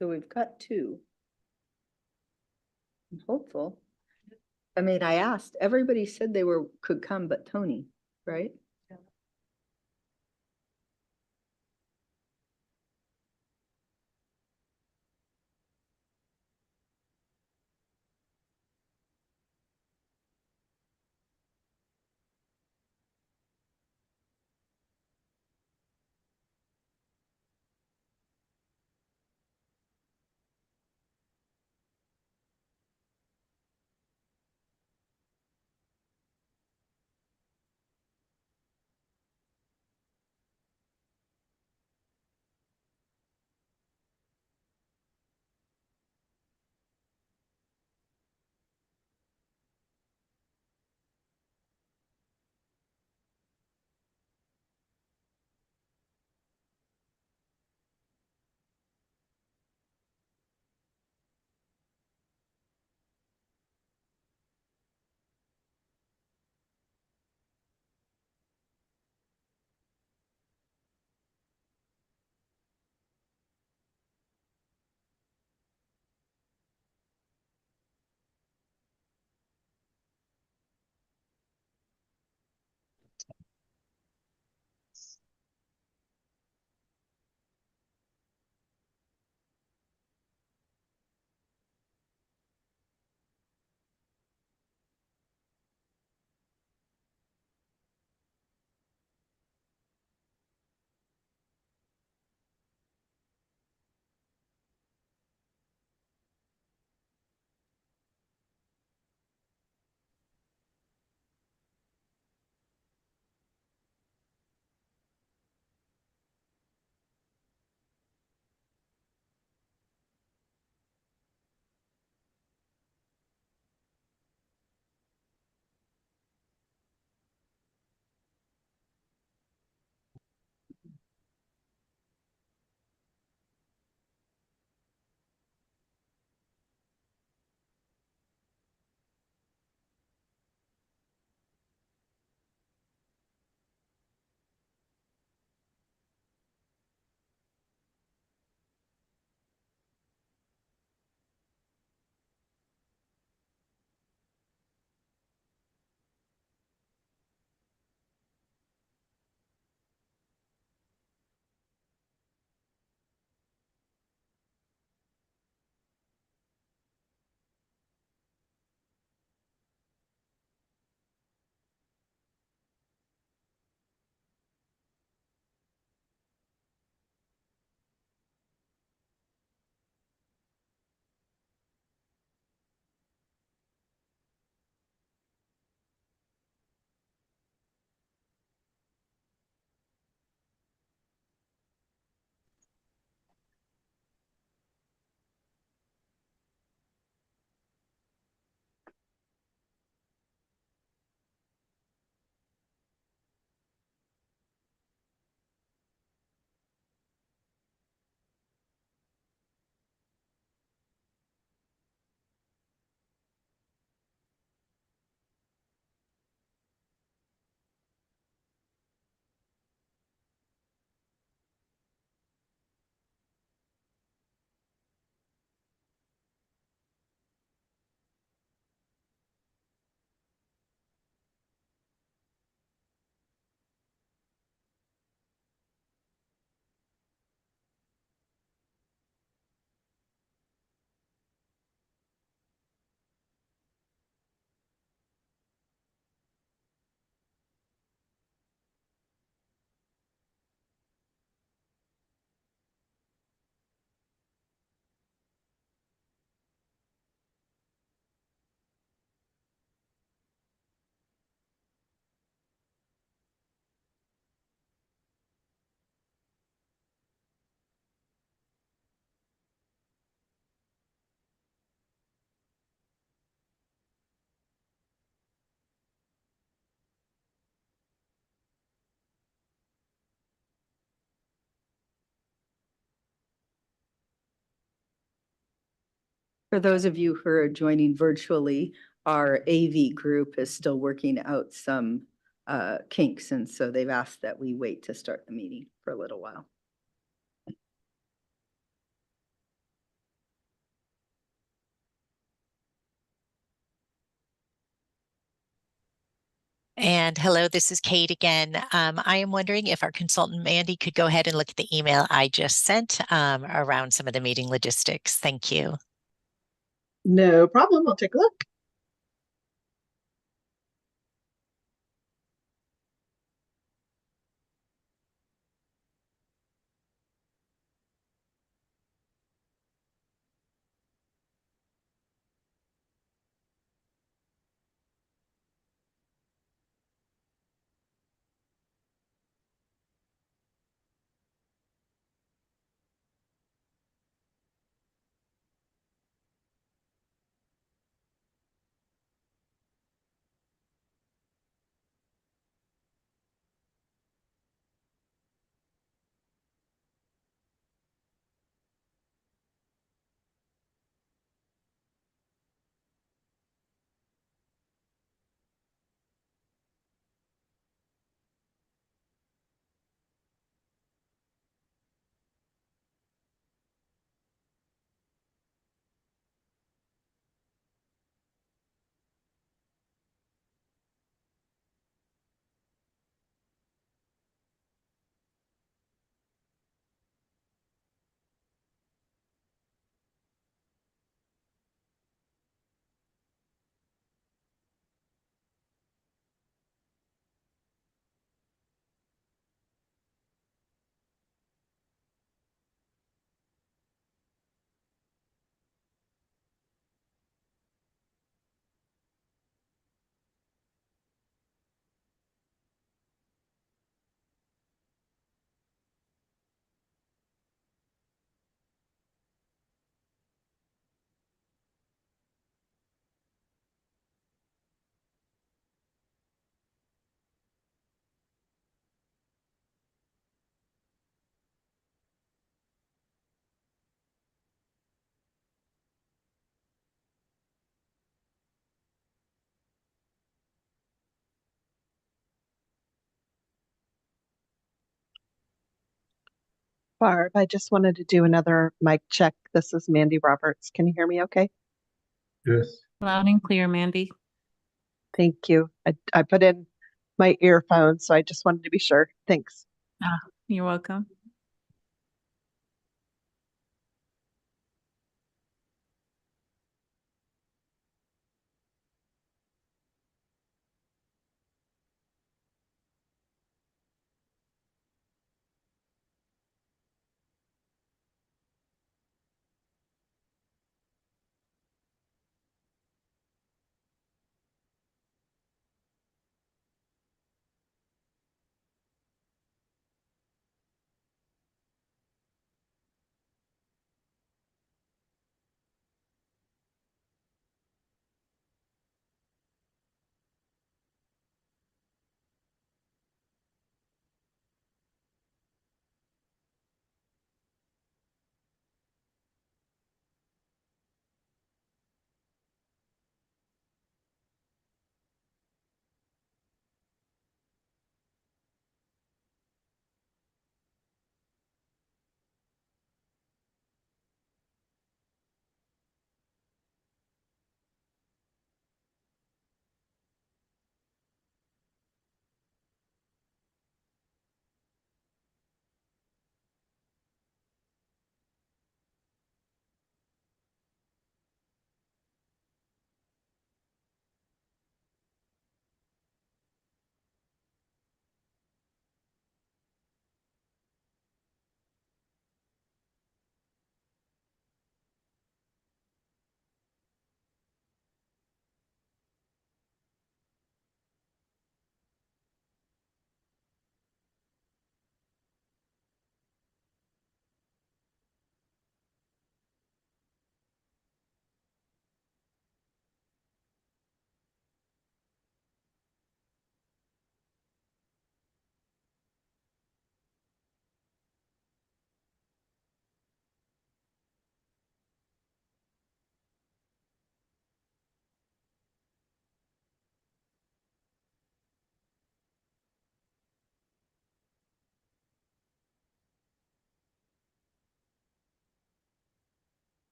So we've got two. I'm hopeful. I mean, I asked, everybody said they could come but Tony, right? For those of you who are joining virtually, our AV group is still working out some kinks, and so they've asked that we wait to start the meeting for a little while. And hello, this is Kate again. I am wondering if our consultant Mandy could go ahead and look at the email I just sent around some of the meeting logistics. Thank you. No problem. I'll take a look. Barb, I just wanted to do another mic check. This is Mandy Roberts. Can you hear me okay? Yes. Loud and clear, Mandy. Thank you. I put in my earphones, so I just wanted to be sure. Thanks. You're welcome.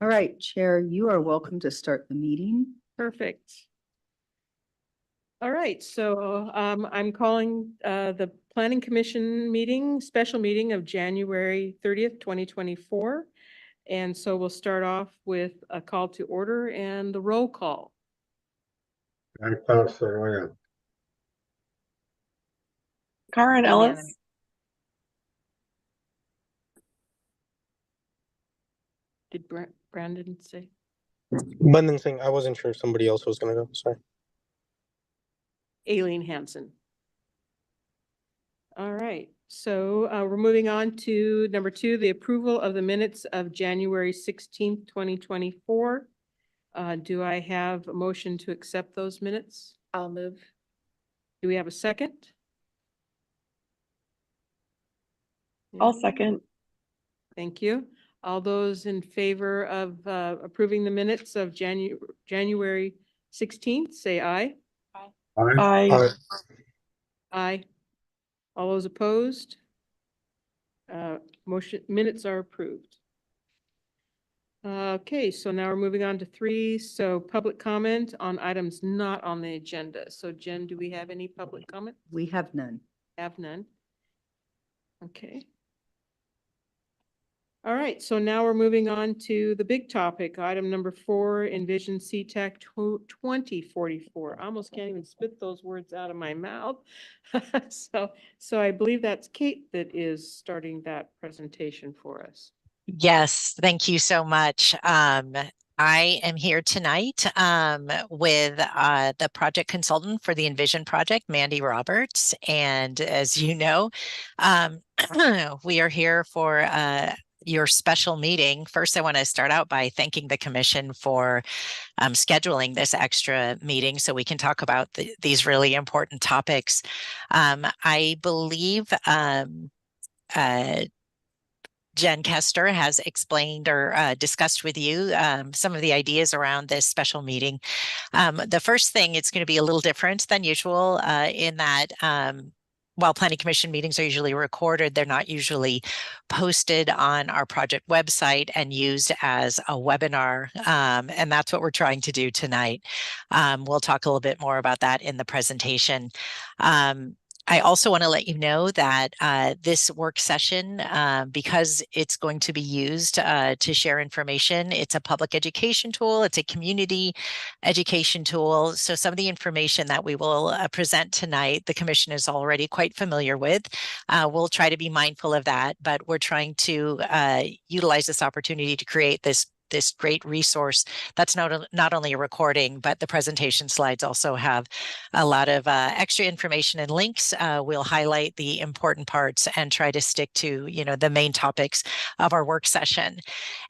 All right, Chair, you are welcome to start the meeting. Perfect. All right, so I'm calling the Planning Commission meeting, special meeting of January 30th, 2024. And so we'll start off with a call to order and the roll call. I'm Counselor Nguyen. Karen Unanimous. Ellis. Did Brandon say? Bandhan Singh, I wasn't sure if somebody else was gonna go, sorry. Aileen Hansen. All right, so we're moving on to number 2, the approval of the minutes of January 16th, 2024. Do I have a motion to accept those minutes? I'll move. Do we have a second? I'll second. Thank you. All those in favor of approving the minutes of January 16th, say aye. Aye. Aye. All those opposed? Minutes are approved. Okay, so now we're moving on to 3. So public comment on items not on the agenda. So Jen, do we have any public comment? We have none. Have none. Okay. All right, so now we're moving on to the big topic, item number 4, Envision CTAC 2044. I almost can't even spit those words out of my mouth. So I believe that's Kate that is starting that presentation for us. Yes, thank you so much. I am here tonight with the project consultant for the Envision project, Mandy Roberts. And as you know, we are here for your special meeting. First, I want to start out by thanking the commission for scheduling this extra meeting so we can talk about these really important topics. I believe Jen Kester has explained or discussed with you some of the ideas around this special meeting. The first thing, it's going to be a little different than usual in that while planning commission meetings are usually recorded, they're not usually posted on our project website and used as a webinar. And that's what we're trying to do tonight. We'll talk a little bit more about that in the presentation. I also want to let you know that this work session, because it's going to be used to share information, it's a public education tool, it's a community education tool. So some of the information that we will present tonight, the commission is already quite familiar with. We'll try to be mindful of that, but we're trying to utilize this opportunity to create this great resource that's not only a recording, but the presentation slides also have a lot of extra information and links. We'll highlight the important parts and try to stick to, the main topics of our work session.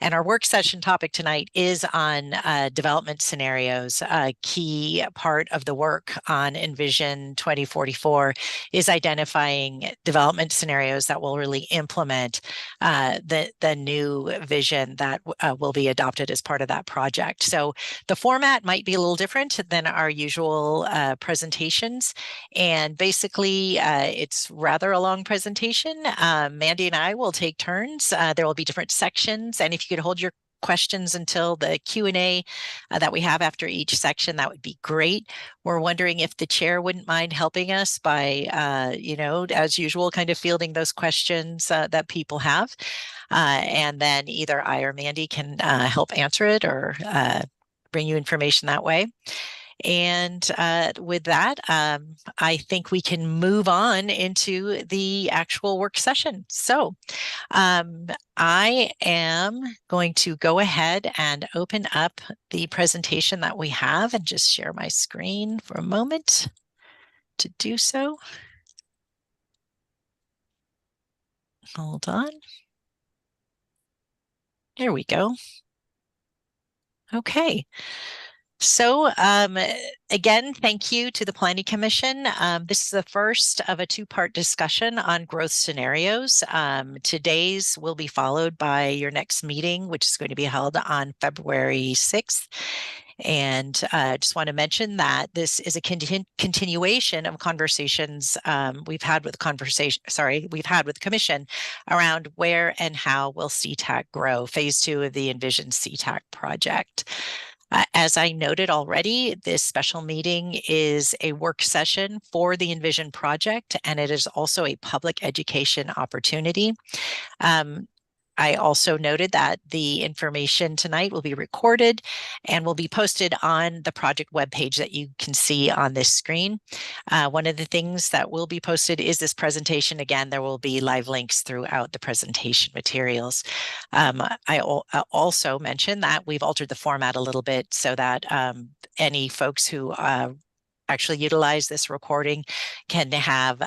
And our work session topic tonight is on development scenarios. A key part of the work on Envision 2044 is identifying development scenarios that will really implement the new vision that will be adopted as part of that project. So the format might be a little different than our usual presentations. And basically, it's rather a long presentation. Mandy and I will take turns. There will be different sections. And if you could hold your questions until the Q&A that we have after each section, that would be great. We're wondering if the chair wouldn't mind helping us by, as usual, kind of fielding those questions that people have. And then either I or Mandy can help answer it or bring you information that way. And with that, I think we can move on into the actual work session. So I am going to go ahead and open up the presentation that we have and just share my screen for a moment to do so. Hold on. There we go. Okay. So again, thank you to the Planning Commission. This is the first of a 2-part discussion on growth scenarios. Today's will be followed by your next meeting, which is going to be held on February 6th. And I just want to mention that this is a continuation of conversations we've had with the Commission around where and how will CTAC grow, phase 2 of the Envision CTAC project. As I noted already, this special meeting is a work session for the Envision project, and it is also a public education opportunity. I also noted that the information tonight will be recorded and will be posted on the project webpage that you can see on this screen. One of the things that will be posted is this presentation. Again, there will be live links throughout the presentation materials. I also mentioned that we've altered the format a little bit so that any folks who actually utilize this recording can have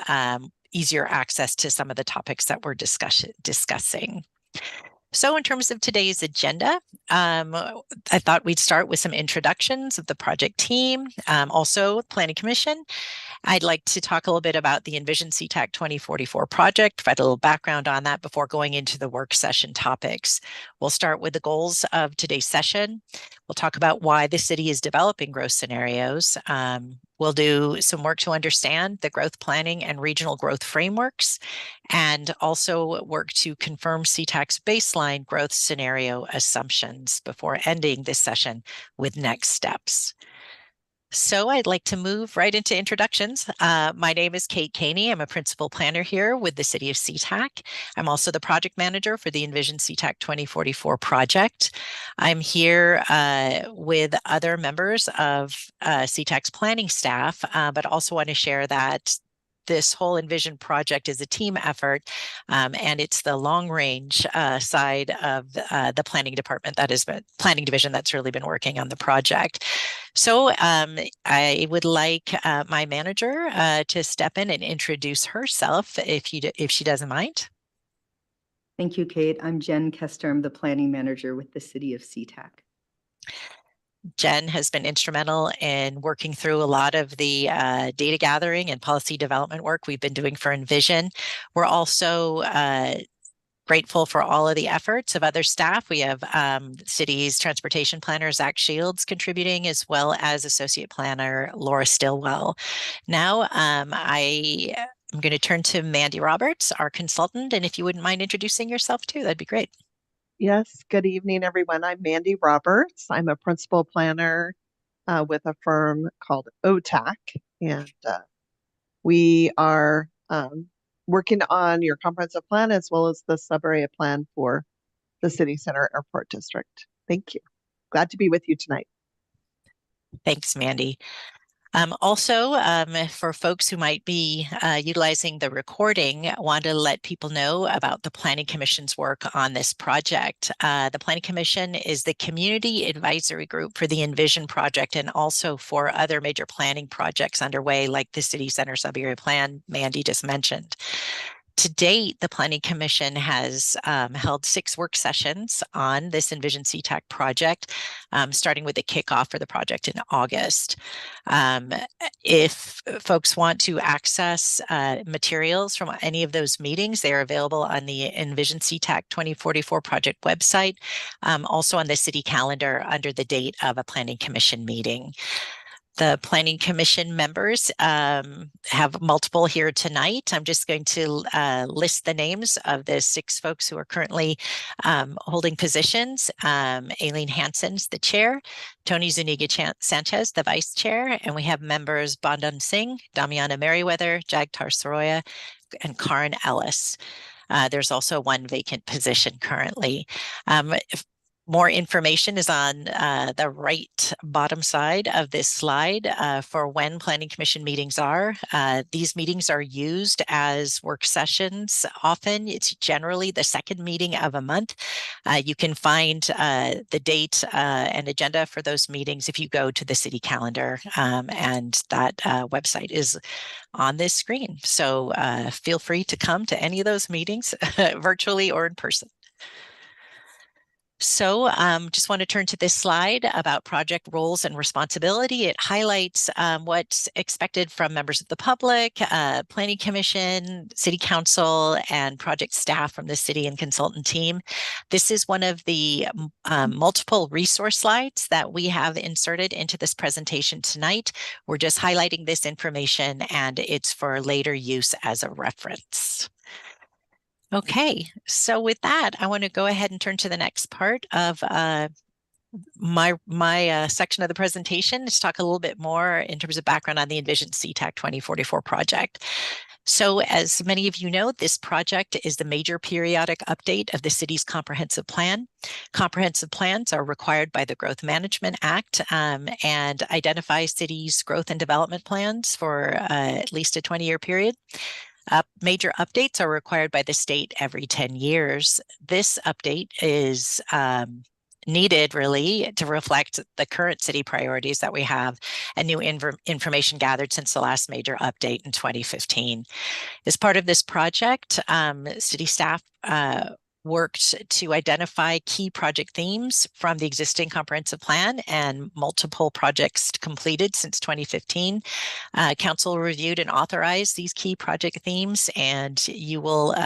easier access to some of the topics that we're discussing. So in terms of today's agenda, I thought we'd start with some introductions of the project team, also Planning Commission. I'd like to talk a little bit about the Envision CTAC 2044 project, provide a little background on that before going into the work session topics. We'll start with the goals of today's session. We'll talk about why the city is developing growth scenarios. We'll do some work to understand the growth planning and regional growth frameworks, and also work to confirm CTAC's baseline growth scenario assumptions before ending this session with next steps. So I'd like to move right into introductions. My name is Kate Caney. I'm a principal planner here with the City of SeaTac. I'm also the project manager for the Envision CTAC 2044 project. I'm here with other members of SeaTac's planning staff, but also want to share that this whole Envision project is a team effort, and it's the long range side of the planning department, that is planning division, that's really been working on the project. So I would like my manager to step in and introduce herself if she doesn't mind. Thank you, Kate. I'm Jen Kester. I'm the planning manager with the City of SeaTac. Jen has been instrumental in working through a lot of the data gathering and policy development work we've been doing for Envision. We're also grateful for all of the efforts of other staff. We have city's transportation planner, Zach Shields, contributing, as well as associate planner, Laura Stillwell. Now, I'm going to turn to Mandy Roberts, our consultant, and if you wouldn't mind introducing yourself too, that'd be great. Yes, good evening, everyone. I'm Mandy Roberts. I'm a principal planner with a firm called OTAC, and we are working on your comprehensive plan as well as the sub-area plan for the City Center Airport District. Thank you. Glad to be with you tonight. Thanks, Mandy. Also, for folks who might be utilizing the recording, I want to let people know about the Planning Commission's work on this project. The Planning Commission is the community advisory group for the Envision project and also for other major planning projects underway, like the City Center Sub-Area Plan Mandy just mentioned. To date, the Planning Commission has held 6 work sessions on this Envision CTAC project, starting with the kickoff for the project in August. If folks want to access materials from any of those meetings, they are available on the Envision CTAC 2044 project website, also on the city calendar under the date of a Planning Commission meeting. The Planning Commission members have multiple here tonight. I'm just going to list the names of the 6 folks who are currently holding positions. Aileen Hansen's the chair, Tony Zuniga-Sanchez, the vice chair, and we have members Bandam Singh, Damiana Merriweather, Jagtar Soroya, and Karen Ellis. There's also 1 vacant position currently. More information is on the right bottom side of this slide for when Planning Commission meetings are. These meetings are used as work sessions. Often it's generally the second meeting of a month. You can find the date and agenda for those meetings if you go to the city calendar, and that website is on this screen. So feel free to come to any of those meetings virtually or in person. So just want to turn to this slide about project roles and responsibility. It highlights what's expected from members of the public, Planning Commission, City Council, and project staff from the city and consultant team. This is one of the multiple resource slides that we have inserted into this presentation tonight. We're just highlighting this information, and it's for later use as a reference. Okay, so with that, I want to go ahead and turn to the next part of my section of the presentation is talk a little bit more in terms of background on the Envision CTAC 2044 project. So as many of you know, this project is the major periodic update of the city's comprehensive plan. Comprehensive plans are required by the Growth Management Act and identify cities' growth and development plans for at least a 20-year period. Major updates are required by the state every 10 years. This update is needed really to reflect the current city priorities that we have and new information gathered since the last major update in 2015. As part of this project, city staff worked to identify key project themes from the existing comprehensive plan and multiple projects completed since 2015. Council reviewed and authorized these key project themes, and you will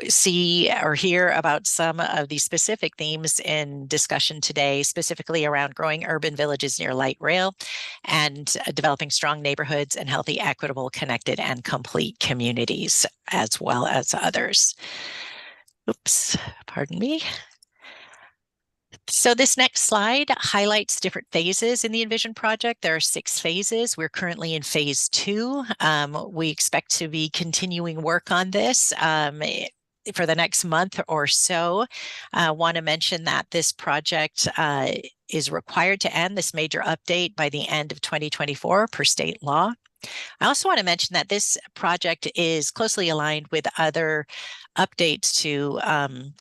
see or hear about some of these specific themes in discussion today, specifically around growing urban villages near light rail and developing strong neighborhoods and healthy, equitable, connected, and complete communities, as well as others. Oops, pardon me. So this next slide highlights different phases in the Envision project. There are 6 phases. We're currently in phase 2. We expect to be continuing work on this for the next month or so. I want to mention that this project is required to end this major update by the end of 2024 per state law. I also want to mention that this project is closely aligned with other updates to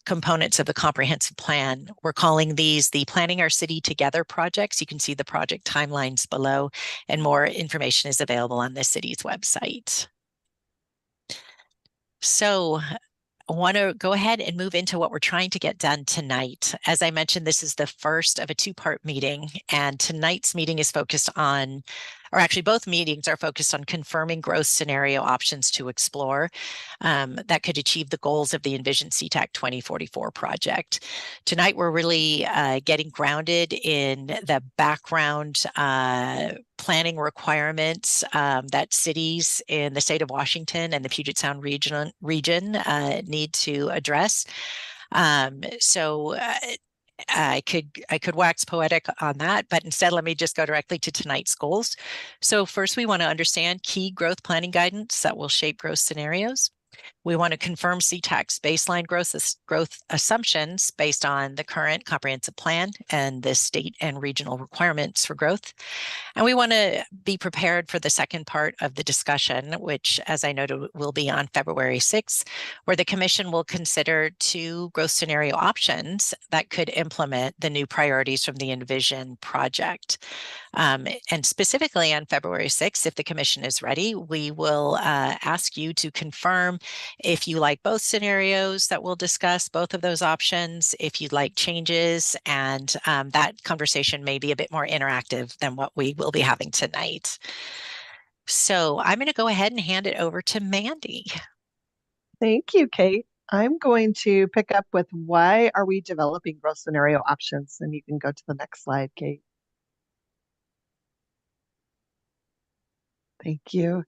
components of the comprehensive plan. We're calling these the Planning Our City Together projects. You can see the project timelines below, and more information is available on the city's website. So I want to go ahead and move into what we're trying to get done tonight. As I mentioned, this is the first of a 2-part meeting, and tonight's meeting is focused on, or actually both meetings are focused on confirming growth scenario options to explore that could achieve the goals of the Envision CTAC 2044 project. Tonight, we're really getting grounded in the background planning requirements that cities in the state of Washington and the Puget Sound region need to address. I could wax poetic on that, but instead let me just go directly to tonight's goals. So first, we want to understand key growth planning guidance that will shape growth scenarios. We want to confirm CTAC's baseline growth assumptions based on the current comprehensive plan and the state and regional requirements for growth. And we want to be prepared for the second part of the discussion, which, as I noted, will be on February 6th, where the Commission will consider 2 growth scenario options that could implement the new priorities from the Envision project. And specifically on February 6th, if the Commission is ready, we will ask you to confirm if you like both scenarios that we'll discuss, both of those options, if you'd like changes, and that conversation may be a bit more interactive than what we will be having tonight. So I'm going to go ahead and hand it over to Mandy. Thank you, Kate. I'm going to pick up with why are we developing growth scenario options? And you can go to the next slide, Kate. Thank you.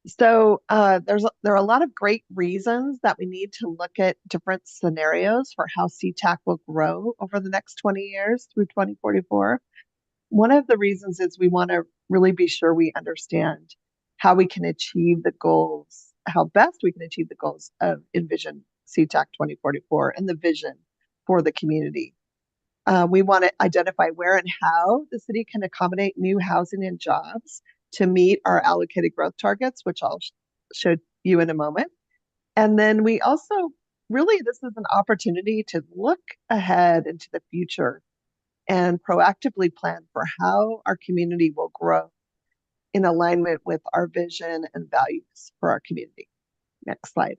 So there are a lot of great reasons that we need to look at different scenarios for how CTAC will grow over the next 20 years through 2044. One of the reasons is we want to really be sure we understand how we can achieve the goals, how best we can achieve the goals of Envision CTAC 2044 and the vision for the community. We want to identify where and how the city can accommodate new housing and jobs to meet our allocated growth targets, which I'll show you in a moment. And then we also, really, this is an opportunity to look ahead into the future and proactively plan for how our community will grow in alignment with our vision and values for our community. Next slide.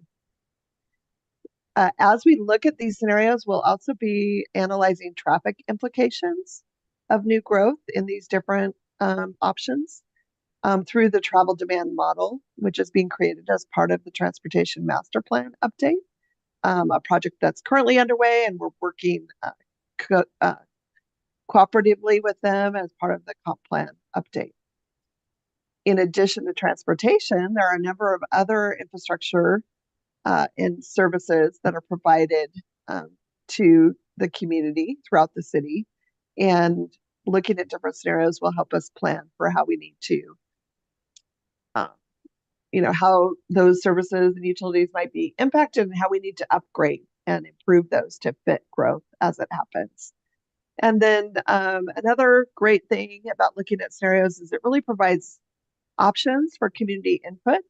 As we look at these scenarios, we'll also be analyzing traffic implications of new growth in these different options through the travel demand model, which is being created as part of the Transportation Master Plan update, a project that's currently underway, and we're working cooperatively with them as part of the comp plan update. In addition to transportation, there are a number of other infrastructure and services that are provided to the community throughout the city. And looking at different scenarios will help us plan for how we need to, how those services and utilities might be impacted and how we need to upgrade and improve those to fit growth as it happens. And then another great thing about looking at scenarios is it really provides options for community input.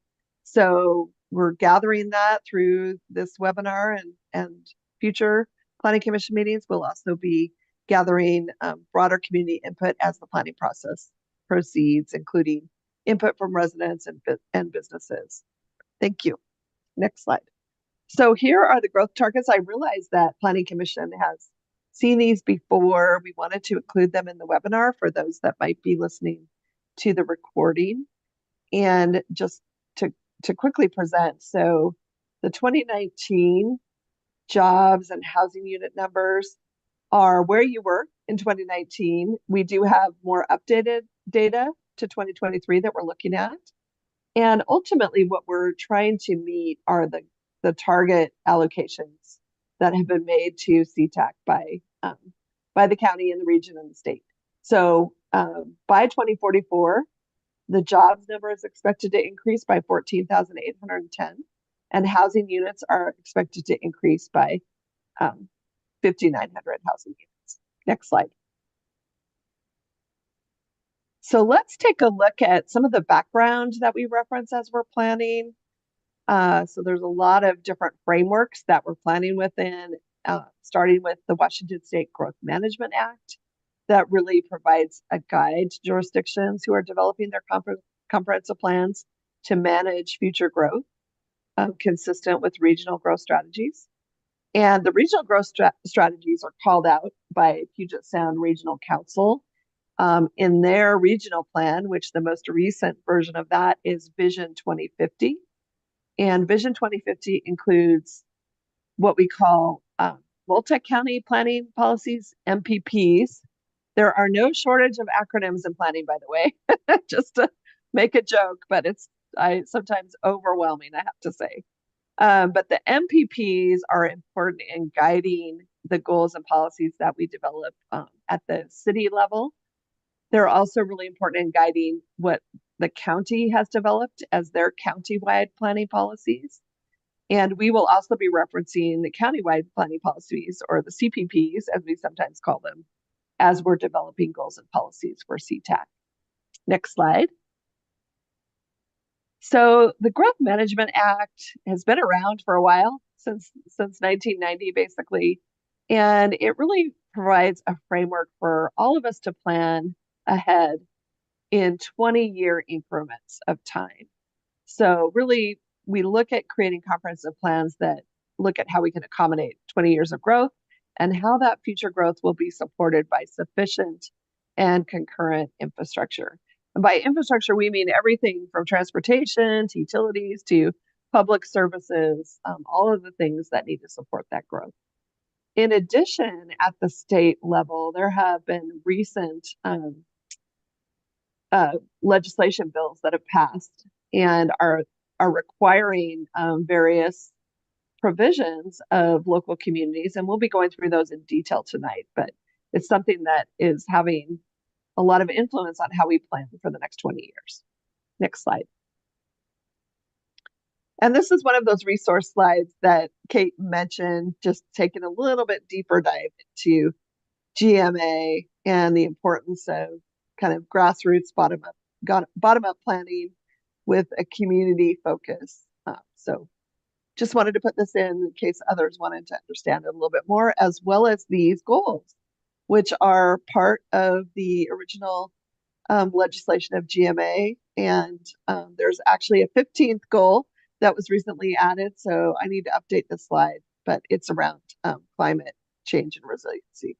So we're gathering that through this webinar and future Planning Commission meetings. We'll also be gathering broader community input as the planning process proceeds, including input from residents and businesses. Thank you. Next slide. So here are the growth targets. I realize that Planning Commission has seen these before. We wanted to include them in the webinar for those that might be listening to the recording. And just to quickly present, so the 2019 jobs and housing unit numbers are where you were in 2019. We do have more updated data to 2023 that we're looking at. And ultimately, what we're trying to meet are the target allocations that have been made to CTAC by the county and the region and the state. So by 2044, the jobs number is expected to increase by 14,810, and housing units are expected to increase by 5,900 housing units. Next slide. So let's take a look at some of the background that we reference as we're planning. So there's a lot of different frameworks that we're planning within, starting with the Washington State Growth Management Act that really provides a guide to jurisdictions who are developing their comprehensive plans to manage future growth consistent with regional growth strategies. And the regional growth strategies are called out by Puget Sound Regional Council in their regional plan, which the most recent version of that is Vision 2050. And Vision 2050 includes what we call multi-county planning policies, MPPs. There are no shortage of acronyms in planning, by the way, just to make a joke, but it's sometimes overwhelming, I have to say. But the MPPs are important in guiding the goals and policies that we develop at the city level. They're also really important in guiding what the county has developed as their countywide planning policies. And we will also be referencing the countywide planning policies, or the CPPs, as we sometimes call them, as we're developing goals and policies for CTAC. Next slide. So the Growth Management Act has been around for a while, since 1990, basically. And it really provides a framework for all of us to plan ahead in 20-year increments of time. So really, we look at creating comprehensive plans that look at how we can accommodate 20 years of growth and how that future growth will be supported by sufficient and concurrent infrastructure. And by infrastructure, we mean everything from transportation to utilities to public services, all of the things that need to support that growth. In addition, at the state level, there have been recent legislation bills that have passed and are requiring various provisions of local communities, and we'll be going through those in detail tonight, but it's something that is having a lot of influence on how we plan for the next 20 years. Next slide. And this is one of those resource slides that Kate mentioned, just taking a little bit deeper dive into GMA and the importance of kind of grassroots bottom-up planning with a community focus. So just wanted to put this in case others wanted to understand it a little bit more, as well as these goals, which are part of the original legislation of GMA. And there's actually a 15th goal that was recently added. So I need to update the slide, but it's around climate change and resiliency.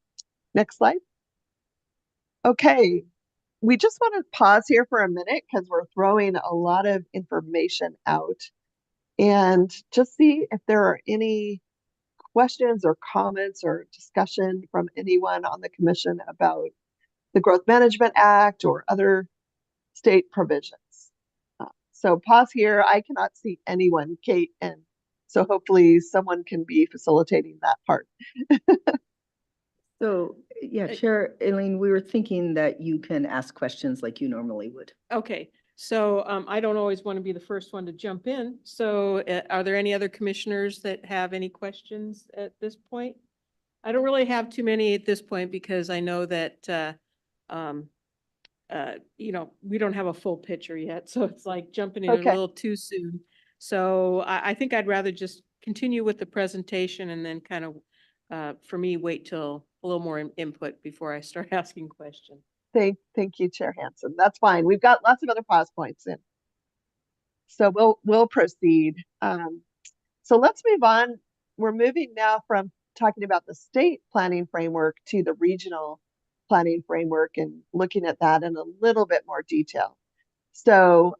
Next slide. Okay, we just want to pause here for a minute because we're throwing a lot of information out and just see if there are any questions or comments or discussion from anyone on the commission about the Growth Management Act or other state provisions. So pause here. I cannot see anyone, Kate, and so hopefully someone can be facilitating that part. So, yeah, Chair Aileen, we were thinking that you can ask questions like you normally would. Okay, so I don't always want to be the first one to jump in. So are there any other commissioners that have any questions at this point? I don't really have too many at this point because I know that, we don't have a full picture yet. So it's like jumping in a Okay. little too soon. So I think I'd rather just continue with the presentation and then kind of, for me, wait till a little more input before I start asking questions. Thank you, Chair Hansen. That's fine. We've got lots of other pause points in. So we'll proceed. So let's move on. We're moving now from talking about the state planning framework to the regional planning framework and looking at that in a little bit more detail. So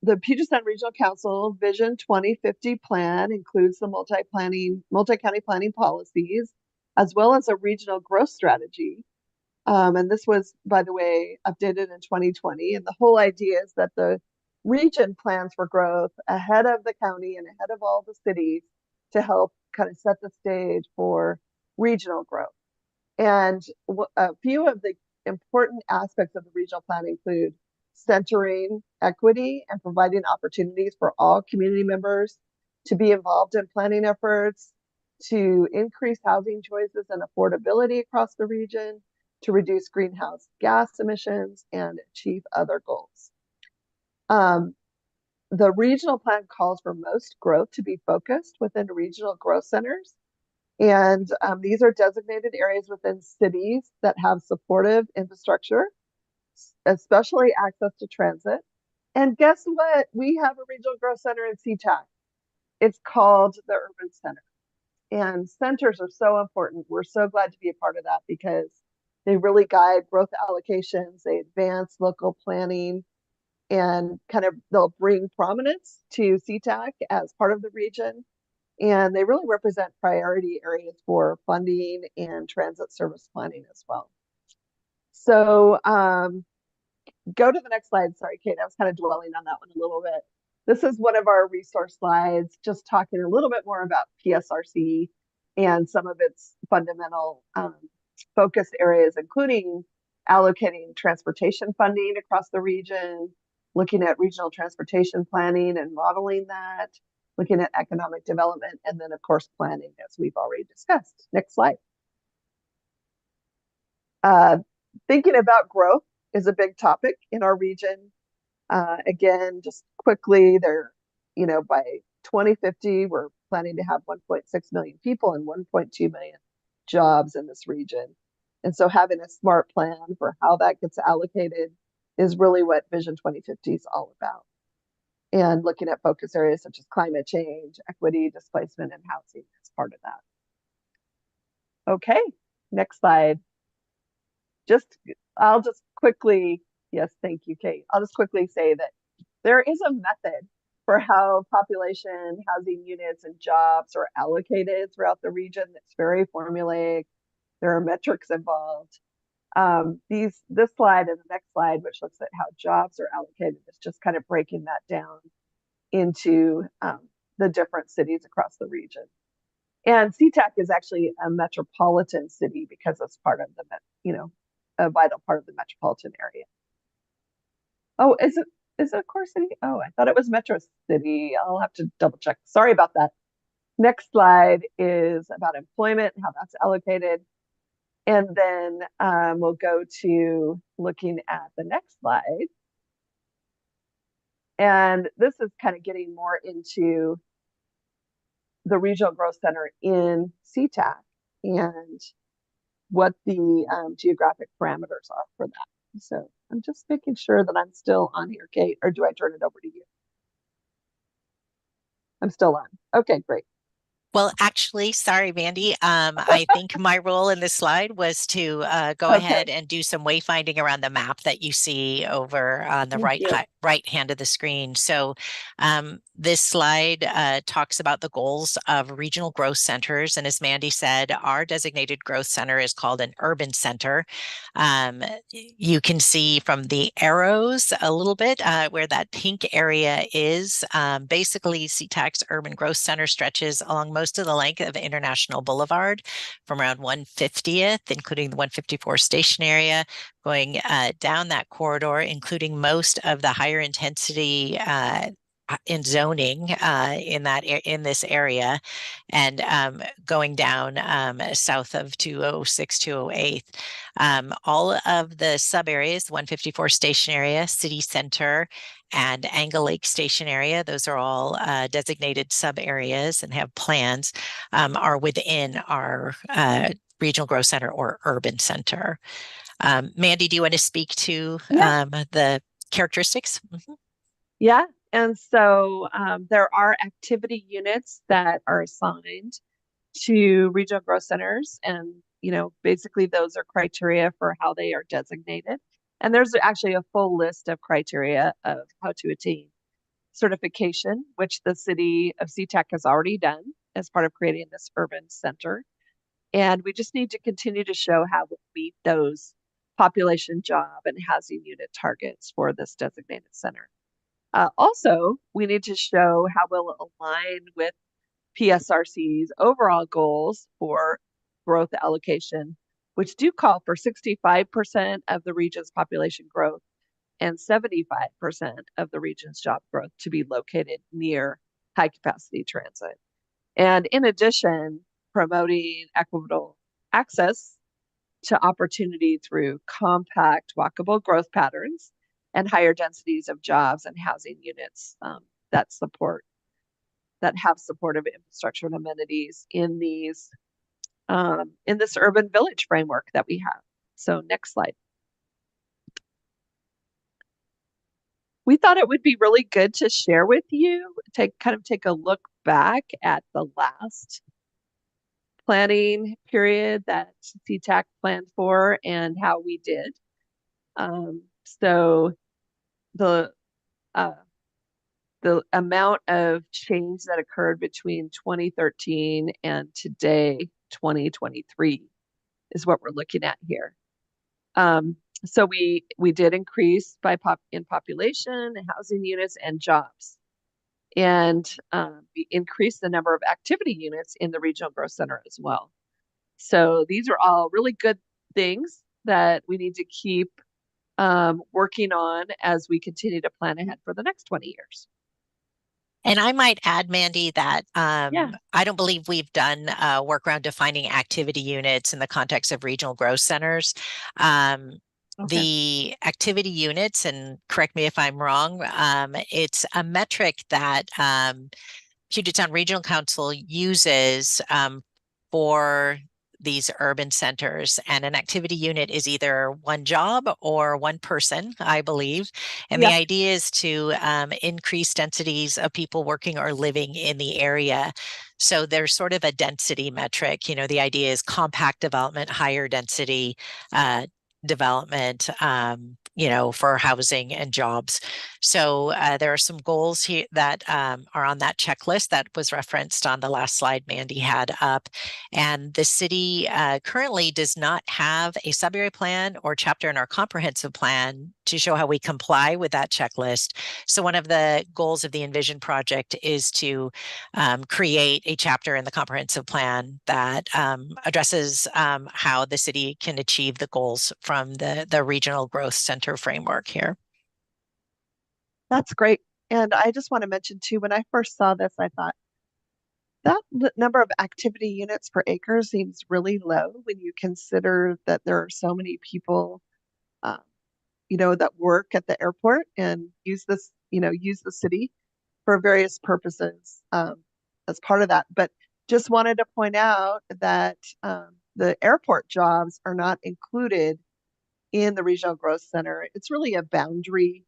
the Puget Sound Regional Council Vision 2050 plan includes the multi-county planning policies, as well as a regional growth strategy. And this was, by the way, updated in 2020. And the whole idea is that the region plans for growth ahead of the county and ahead of all the cities to help kind of set the stage for regional growth. And a few of the important aspects of the regional plan include centering equity and providing opportunities for all community members to be involved in planning efforts, to increase housing choices and affordability across the region, to reduce greenhouse gas emissions and achieve other goals. The regional plan calls for most growth to be focused within regional growth centers. And these are designated areas within cities that have supportive infrastructure, especially access to transit. And guess what? We have a regional growth center in SeaTac. It's called the Urban Center. And centers are so important. We're so glad to be a part of that because they really guide growth allocations, they advance local planning, and kind of they'll bring prominence to SeaTac as part of the region. And they really represent priority areas for funding and transit service planning as well. So go to the next slide. Sorry, Kate, I was kind of dwelling on that one a little bit. This is one of our resource slides, just talking a little bit more about PSRC and some of its fundamental focus areas, including allocating transportation funding across the region, looking at regional transportation planning and modeling that, looking at economic development, and then, of course, planning, as we've already discussed. Next slide. Thinking about growth is a big topic in our region. Again, just quickly, by 2050, we're planning to have 1.6 million people and 1.2 million jobs in this region. And so having a smart plan for how that gets allocated is really what Vision 2050 is all about. And looking at focus areas such as climate change, equity, displacement, and housing as part of that. Okay, next slide. I'll just quickly, yes, thank you, Kate. I'll just quickly say that there is a method for how population, housing units, and jobs are allocated throughout the region that's very formulaic. There are metrics involved. This slide and the next slide, which looks at how jobs are allocated, is just kind of breaking that down into the different cities across the region. And SeaTac is actually a metropolitan city because it's part of the, a vital part of the metropolitan area. Oh, is it a core city? Oh, I thought it was Metro City. I'll have to double check. Sorry about that. Next slide is about employment and how that's allocated. And then we'll go to looking at the next slide. And this is kind of getting more into the Regional Growth Center in SeaTac and what the geographic parameters are for that. So I'm just making sure that I'm still on here, Kate, or do I turn it over to you? I'm still on. Okay, great. Well, actually, sorry, Mandy. I think my role in this slide was to go ahead and do some wayfinding around the map that you see over on the right hand of the screen. So this slide talks about the goals of regional growth centers. And as Mandy said, our designated growth center is called an urban center. You can see from the arrows a little bit where that pink area is. Basically, SeaTac's urban growth center stretches along most most of the length of International Boulevard from around 150th, including the 154 station area, going down that corridor, including most of the higher intensity in zoning in this area, and going down south of 206, 208. All of the sub areas, 154 station area, city center, and Angle Lake Station area, those are all designated sub areas and have plans, are within our regional growth center or urban center. Mandy, do you want to speak to Yeah. the characteristics? Mm-hmm. Yeah, and so there are activity units that are assigned to regional growth centers, and basically those are criteria for how they are designated. And there's actually a full list of criteria of how to attain certification, which the city of SeaTac has already done as part of creating this urban center. And we just need to continue to show how we meet those population, job, and housing unit targets for this designated center. Also, we need to show how we'll align with PSRC's overall goals for growth allocation, which do call for 65% of the region's population growth and 75% of the region's job growth to be located near high capacity transit. And in addition, promoting equitable access to opportunity through compact, walkable growth patterns and higher densities of jobs and housing units that have supportive infrastructure and amenities in these in this urban village framework that we have. So next slide. We thought it would be really good to share with you, take a look back at the last planning period that SeaTac planned for and how we did. So the amount of change that occurred between 2013 and today, 2023, is what we're looking at here. So we did increase in population, housing units, and jobs. And we increased the number of activity units in the regional growth center as well. So these are all really good things that we need to keep working on as we continue to plan ahead for the next 20 years. And I might add, Mandy, that Yeah. I don't believe we've done work around defining activity units in the context of regional growth centers. The activity units, and correct me if I'm wrong, it's a metric that Puget Sound Regional Council uses for these urban centers, and an activity unit is either one job or one person, I believe. And the idea is to increase densities of people working or living in the area. So there's sort of a density metric. The idea is compact development, higher density development, for housing and jobs. So there are some goals here that are on that checklist that was referenced on the last slide Mandy had up. And the city currently does not have a sub-area plan or chapter in our comprehensive plan to show how we comply with that checklist. So one of the goals of the Envision project is to create a chapter in the comprehensive plan that addresses how the city can achieve the goals from the regional growth center framework here. That's great. And I just want to mention too, when I first saw this, I thought that number of activity units per acre seems really low when you consider that there are so many people, that work at the airport and use the city for various purposes as part of that. But just wanted to point out that the airport jobs are not included in the regional growth center. It's really a boundary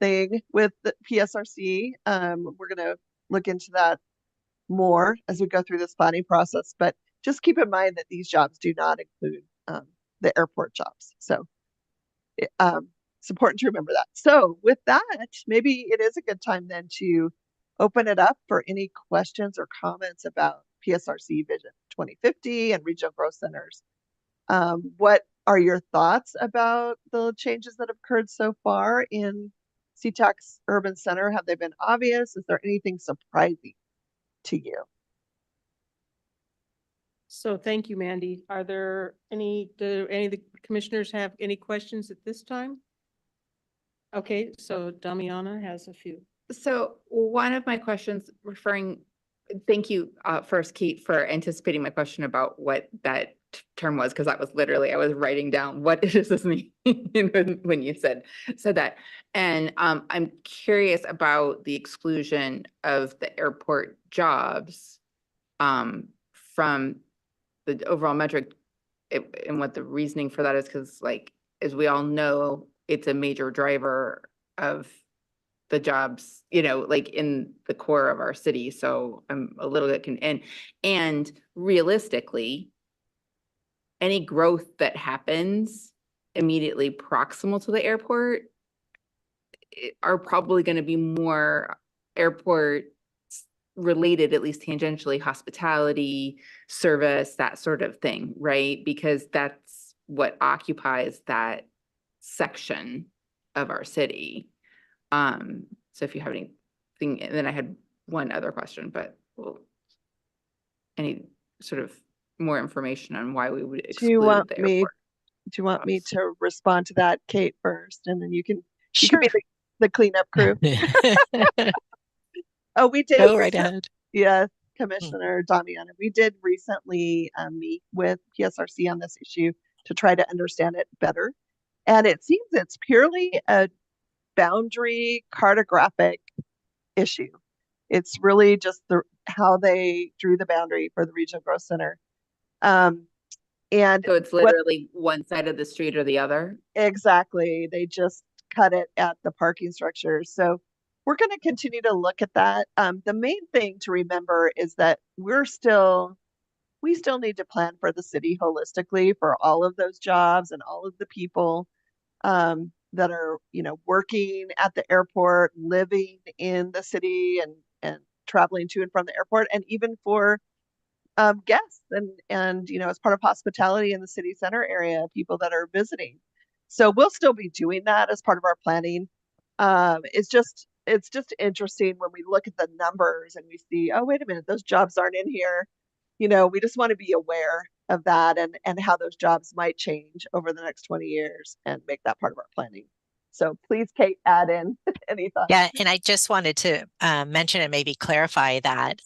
thing with the PSRC. We're going to look into that more as we go through this planning process, but just keep in mind that these jobs do not include the airport jobs. So it's important to remember that. So with that, maybe it is a good time then to open it up for any questions or comments about PSRC Vision 2050 and regional growth centers. What are your thoughts about the changes that have occurred so far in SeaTac's urban center? Have they been obvious? Is there anything surprising to you? So thank you, Mandy. Are there do any of the commissioners have any questions at this time? Okay, so Damiana has a few. So one of my questions thank you, first, Kate, for anticipating my question about what that term was, because that was literally, I was writing down, what does this mean when you said that. And I'm curious about the exclusion of the airport jobs from the overall metric, and what the reasoning for that is, because like, as we all know, it's a major driver of the jobs, like in the core of our city. So I'm a little bit and realistically, any growth that happens immediately proximal to the airport are probably going to be more airport related, at least tangentially, hospitality, service, that sort of thing, right? Because that's what occupies that section of our city. So if you have anything, and then I had one other question, but any sort of more information on why we would exclude the airport? Do you want me jobs. to respond to that, Kate, first, and then you can Sure. be the cleanup crew? Oh, we did. Go right ahead. Yes, Commissioner Damiana, we did recently meet with PSRC on this issue to try to understand it better. And it seems it's purely a boundary cartographic issue. It's really just how they drew the boundary for the Regional Growth Center. And So it's literally one side of the street or the other? Exactly. They just cut it at the parking structure. So we're going to continue to look at that. The main thing to remember is that we still need to plan for the city holistically for all of those jobs and all of the people that are, working at the airport, living in the city and traveling to and from the airport, and even for guests and as part of hospitality in the city center area, people that are visiting. So we'll still be doing that as part of our planning. It's just interesting when we look at the numbers and we see, oh, wait a minute, those jobs aren't in here. We just want to be aware of that and how those jobs might change over the next 20 years and make that part of our planning. So please, Kate, add in any thoughts. Yeah, and I just wanted to mention and maybe clarify that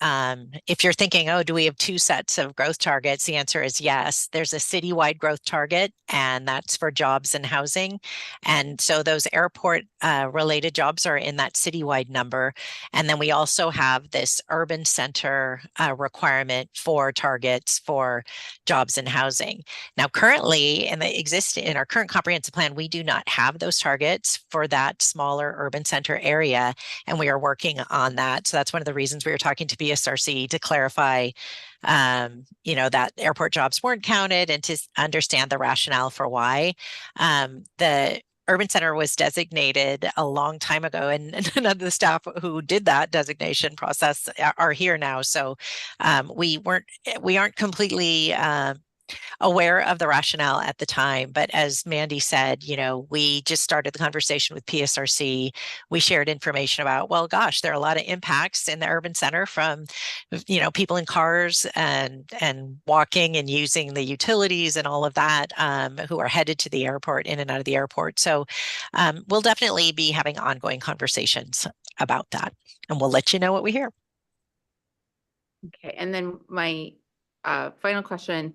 if you're thinking, oh, do we have two sets of growth targets? The answer is yes. There's a citywide growth target, and that's for jobs and housing. And so those airport related jobs are in that citywide number. And then we also have this urban center requirement for targets for jobs and housing. Now, currently in our current comprehensive plan, we do not have those targets for that smaller urban center area, and we are working on that. So that's one of the reasons we were talking to PSRC to clarify, that airport jobs weren't counted and to understand the rationale for why. The urban center was designated a long time ago, and none of the staff who did that designation process are here now. So we aren't completely aware of the rationale at the time. But as Mandy said, we just started the conversation with PSRC. We shared information about, well, gosh, there are a lot of impacts in the urban center from, people in cars and walking and using the utilities and all of that, who are headed to the airport, in and out of the airport. So we'll definitely be having ongoing conversations about that, and we'll let you know what we hear. Okay, and then my final question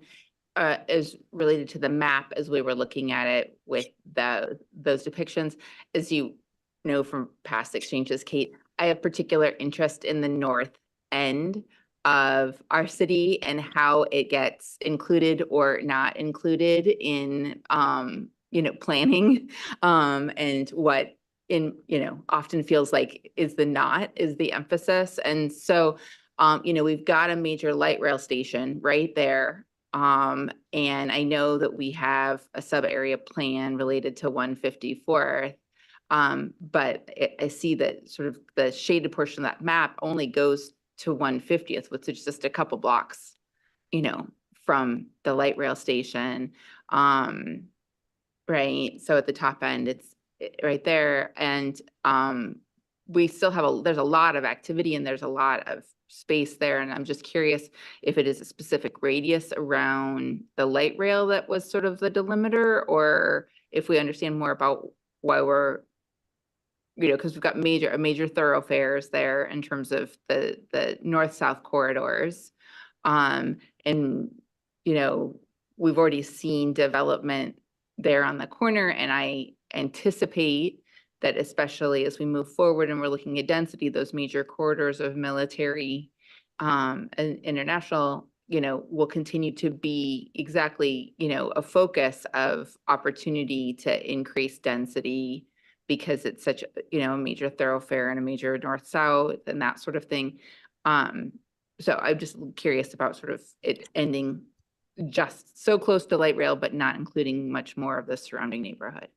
is related to the map as we were looking at it with those depictions. As you know from past exchanges, Kate, I have particular interest in the north end of our city and how it gets included or not included in planning, and what often feels like is the emphasis. And so we've got a major light rail station right there. And I know that we have a sub-area plan related to 154th. But I see that sort of the shaded portion of that map only goes to 150th, which is just a couple blocks, from the light rail station. Right. So at the top end, it's right there. And we still have there's a lot of activity and there's a lot of space there. And I'm just curious if it is a specific radius around the light rail that was sort of the delimiter, or if we understand more about why we're, because we've got major thoroughfares there in terms of the north-south corridors. And, we've already seen development there on the corner, and I anticipate that especially as we move forward and we're looking at density, those major corridors of military and international, will continue to be exactly, a focus of opportunity to increase density, because it's such, a major thoroughfare and a major north-south and that sort of thing. So I'm just curious about sort of it ending just so close to light rail, but not including much more of the surrounding neighborhood.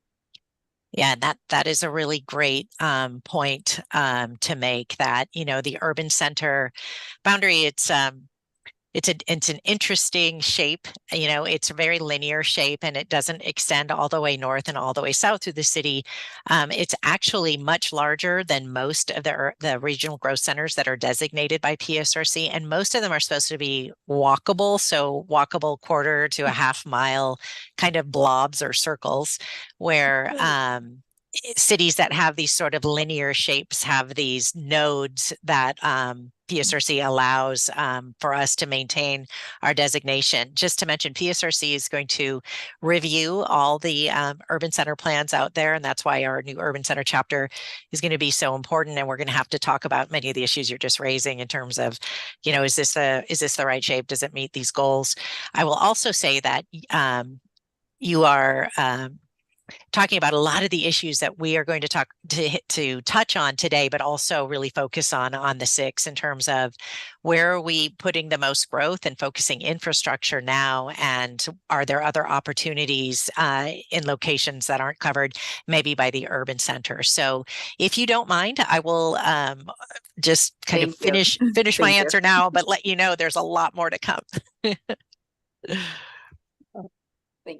Yeah, that is a really great point to make, that, the urban center boundary, it's an interesting shape. It's a very linear shape, and it doesn't extend all the way north and all the way south through the city. It's actually much larger than most of the regional growth centers that are designated by PSRC, and most of them are supposed to be walkable, so walkable quarter to a half mile kind of blobs or circles, where cities that have these sort of linear shapes have these nodes that PSRC allows for us to maintain our designation. Just to mention, PSRC is going to review all the urban center plans out there, and that's why our new urban center chapter is going to be so important. And we're going to have to talk about many of the issues you're just raising in terms of, is this the right shape? Does it meet these goals? I will also say that you are talking about a lot of the issues that we are going to touch on today, but also really focus on the 6 in terms of where are we putting the most growth and focusing infrastructure now, and are there other opportunities in locations that aren't covered maybe by the urban center. So if you don't mind, I will just kind of finish my answer now, but let you know there's a lot more to come. Thank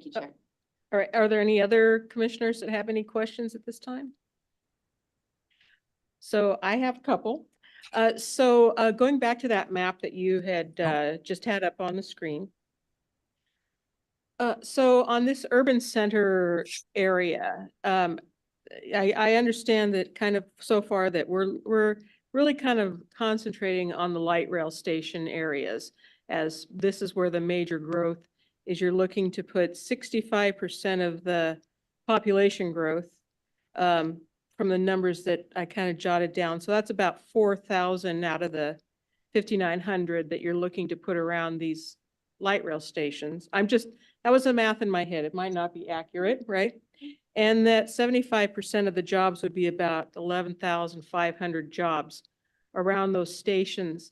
you, Chair. All right, are there any other commissioners that have any questions at this time? So I have a couple. Going back to that map that you had just had up on the screen. So on this urban center area, I understand that kind of so far that we're really kind of concentrating on the light rail station areas, as this is where the major growth is. You're looking to put 65% of the population growth from the numbers that I kind of jotted down. So that's about 4,000 out of the 5,900 that you're looking to put around these light rail stations. That was the math in my head. It might not be accurate, right? And that 75% of the jobs would be about 11,500 jobs around those stations.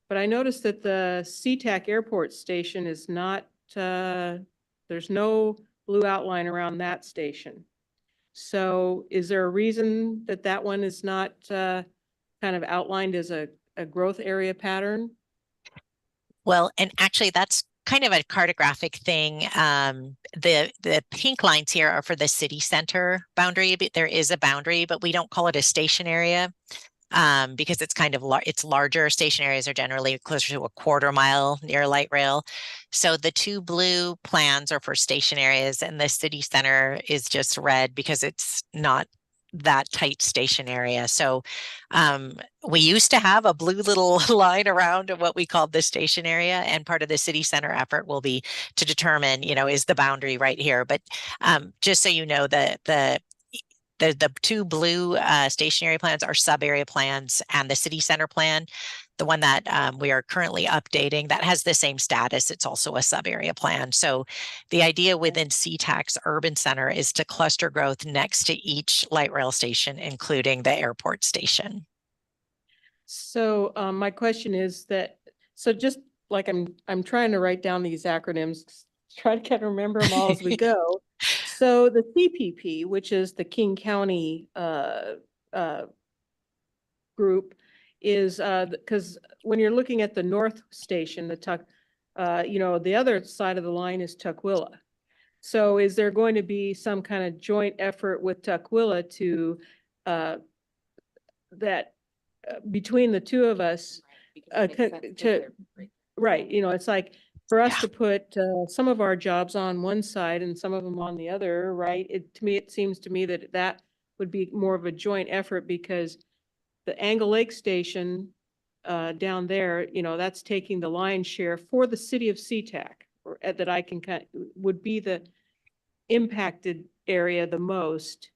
But I noticed that the SeaTac Airport station is not, there's no blue outline around that station. So is there a reason that that one is not kind of outlined as a growth area pattern? Well, and actually that's kind of a cartographic thing. The pink lines here are for the city center boundary. But there is a boundary, but we don't call it a station area. Because it's kind of it's larger. Station areas are generally closer to a quarter mile near light rail. So the 2 blue plans are for station areas, and the city center is just red because it's not that tight station area. So we used to have a blue little line around what we called the station area, and part of the city center effort will be to determine, is the boundary right here. But just so you know, the 2 blue stationary plans are sub-area plans, and the city center plan, the one that we are currently updating, that has the same status. It's also a sub-area plan. So the idea within SeaTac's urban center is to cluster growth next to each light rail station, including the airport station. So my question is that, so just like I'm trying to write down these acronyms, try to remember them all as we go. So the CPP, which is the King County group, is because when you're looking at the north station, the other side of the line is Tukwila. So is there going to be some kind of joint effort with Tukwila to that between the two of us, right, you know, it's like for us Yeah. to put some of our jobs on one side and some of them on the other, right? It seems to me that that would be more of a joint effort, because the Angle Lake Station down there, you know, that's taking the lion's share for the city of SeaTac, or that I can would be the impacted area the most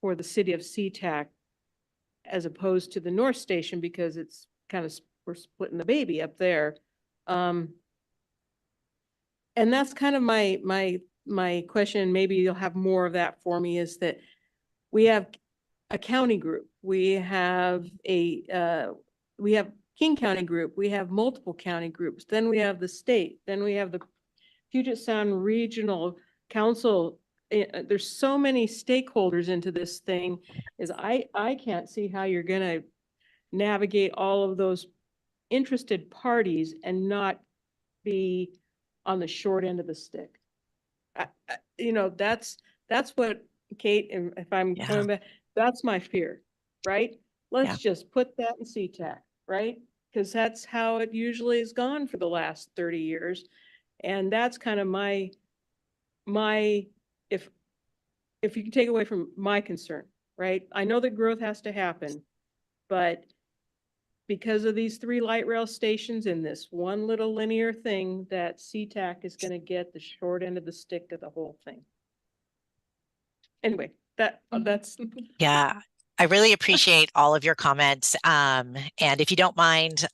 for the city of SeaTac, as opposed to the North Station, because it's kind of, we're splitting the baby up there. And that's kind of my question. Maybe you'll have more of that for me, is that we have a county group. We have we have King County group. We have multiple county groups. Then we have the state. Then we have the Puget Sound Regional Council. There's so many stakeholders into this thing, is I can't see how you're gonna navigate all of those interested parties and not be on the short end of the stick. You know, that's what, Kate, and if I'm Yeah. coming back, that's my fear, right? Let's just put that in SeaTac, right? Because that's how it usually has gone for the last 30 years. And that's kind of my, if you can take away from my concern, right? I know that growth has to happen, but because of these 3 light rail stations in this one little linear thing, that SeaTac is going to get the short end of the stick of the whole thing. Anyway, that's Yeah, I really appreciate all of your comments. And if you don't mind,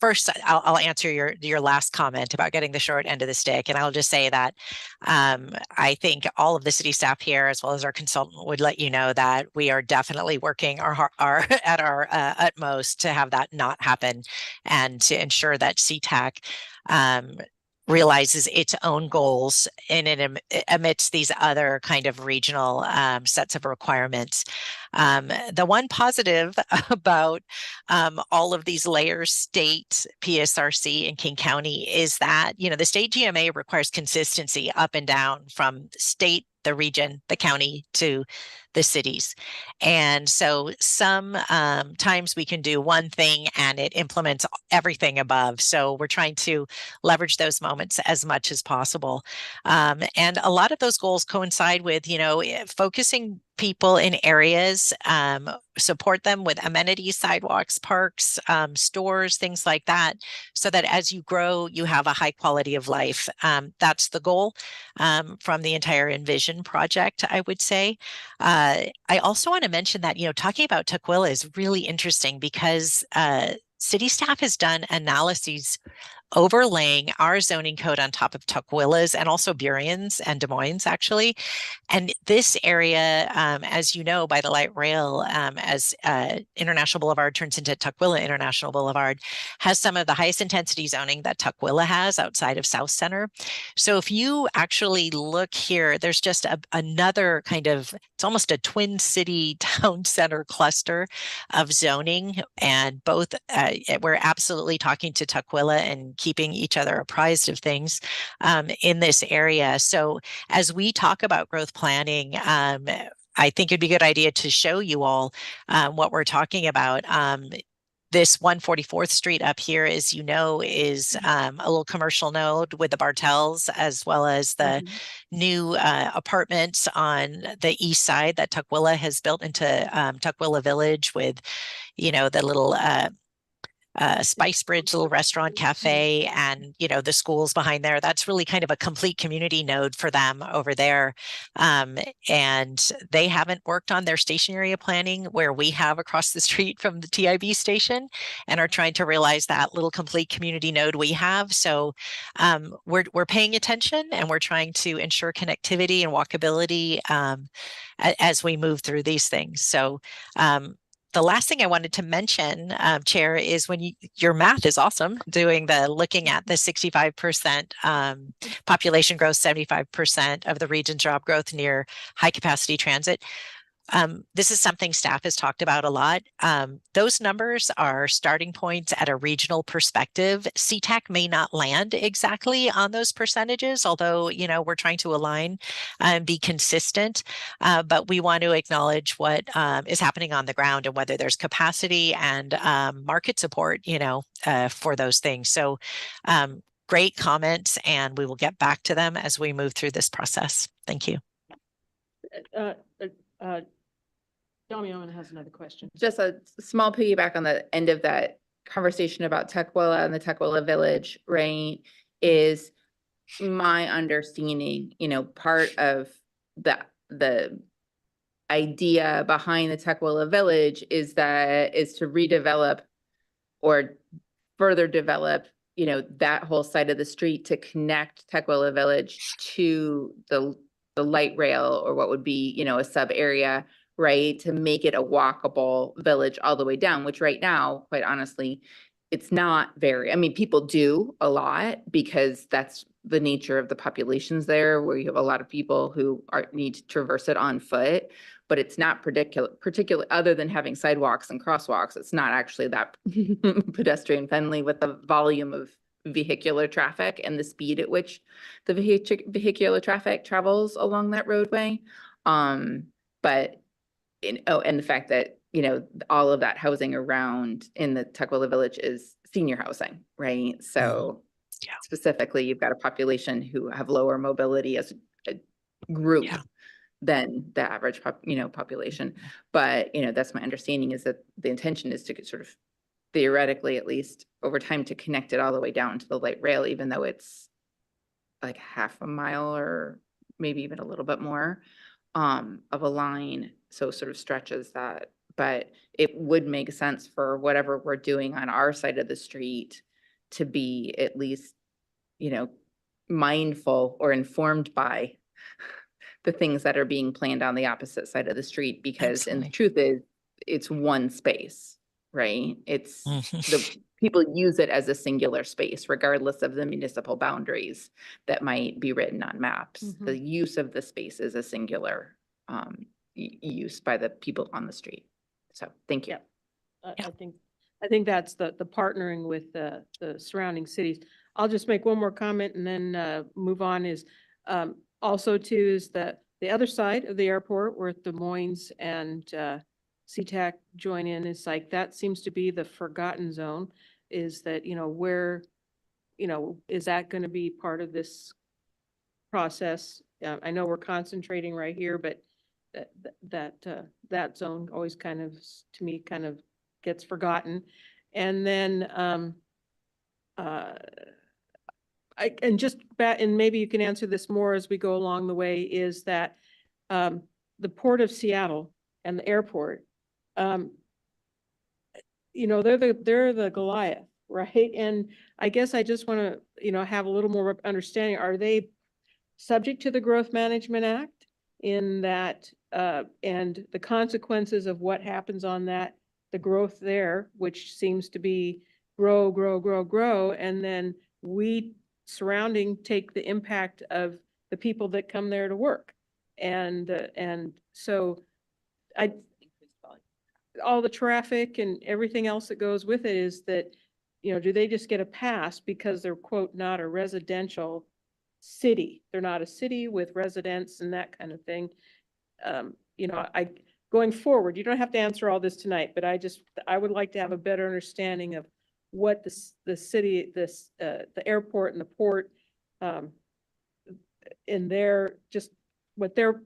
first I'll answer your last comment about getting the short end of the stick. And I'll just say that I think all of the city staff here, as well as our consultant, would let you know that we are definitely working at our utmost to have that not happen, and to ensure that SeaTac realizes its own goals amidst these other kind of regional sets of requirements. The one positive about all of these layers, state, PSRC, and King County, is that, you know, the state GMA requires consistency up and down from the state, the region, the county, to the cities. And so some times we can do one thing and it implements everything above. So we're trying to leverage those moments as much as possible. And a lot of those goals coincide with, you know, focusing people in areas, support them with amenities, sidewalks, parks, stores, things like that, so that as you grow, you have a high quality of life. That's the goal from the entire Envision project, I would say. I also want to mention that, you know, talking about Tukwila is really interesting, because city staff has done analyses overlaying our zoning code on top of Tukwila's, and also Burion's and Des Moines, actually. And this area, as you know, by the light rail, as International Boulevard turns into Tukwila International Boulevard, has some of the highest intensity zoning that Tukwila has outside of South Center. So if you actually look here, there's just another kind of, it's almost a twin city town center cluster of zoning. And both, we're absolutely talking to Tukwila and keeping each other apprised of things in this area. So as we talk about growth planning, I think it'd be a good idea to show you all what we're talking about. This 144th Street up here, as you know, is a little commercial node with the Bartels, as well as the new apartments on the east side that Tukwila has built into Tukwila Village, with, you know, the little Spice Bridge little restaurant cafe, and, you know, the schools behind there. That's really kind of a complete community node for them over there. And they haven't worked on their station area planning where we have across the street from the TIB station, and are trying to realize that little complete community node we have. So we're paying attention, and we're trying to ensure connectivity and walkability as we move through these things. So the last thing I wanted to mention, Chair, is when your math is awesome, looking at the 65% population growth, 75% of the region's job growth near high capacity transit. This is something staff has talked about a lot. Those numbers are starting points at a regional perspective. CTAC may not land exactly on those percentages, although, you know, we're trying to align and be consistent. But we want to acknowledge what is happening on the ground and whether there's capacity and market support, you know, for those things. So great comments, and we will get back to them as we move through this process. Thank you. Damiana has another question. Just a small piggyback on the end of that conversation about Tukwila and the Tukwila Village, right? Is my understanding, you know, part of the idea behind the Tukwila Village is to redevelop or further develop, you know, that whole side of the street to connect Tukwila Village to the light rail, or what would be, you know, a sub area, right? To make it a walkable village all the way down, which right now, quite honestly, it's not very, I mean, people do a lot because that's the nature of the populations there, where you have a lot of people who need to traverse it on foot, but it's not particular other than having sidewalks and crosswalks. It's not actually that pedestrian friendly with the volume of vehicular traffic and the speed at which the vehicular traffic travels along that roadway. But and the fact that, you know, all of that housing around in the Tukwila Village is senior housing, right? So Yeah. specifically, you've got a population who have lower mobility as a group than the average population. But, you know, that's my understanding, is that the intention is to sort of theoretically, at least over time, to connect it all the way down to the light rail, even though it's like half a mile or maybe even a little bit more of a line. So sort of stretches that, but it would make sense for whatever we're doing on our side of the street to be at least, you know, mindful or informed by the things that are being planned on the opposite side of the street, because and the truth is it's one space, right? It's the people use it as a singular space, regardless of the municipal boundaries that might be written on maps. The use of the space is a singular use by the people on the street. So thank you. I think that's the partnering with the surrounding cities. I'll just make one more comment and then move on. Is also too is that the other side of the airport, where Des Moines and CTAC join in, is like, that seems to be the forgotten zone. Is that, you know, where, you know, is that going to be part of this process? I know we're concentrating right here, but that zone always kind of, to me, kind of gets forgotten. And then and maybe you can answer this more as we go along the way, is that the Port of Seattle and the airport, you know, they're the Goliath, right? And I guess I just want to, you know, have a little more understanding. Are they subject to the Growth Management Act in that, and the consequences of what happens on that, the growth there, which seems to be grow, and then we surrounding take the impact of the people that come there to work. And so all the traffic and everything else that goes with it, is that, you know, do they just get a pass because they're, quote, not a residential city? They're not a city with residents and that kind of thing. You know, going forward, you don't have to answer all this tonight, but I would like to have a better understanding of what the city, the airport and the port, in their, just what their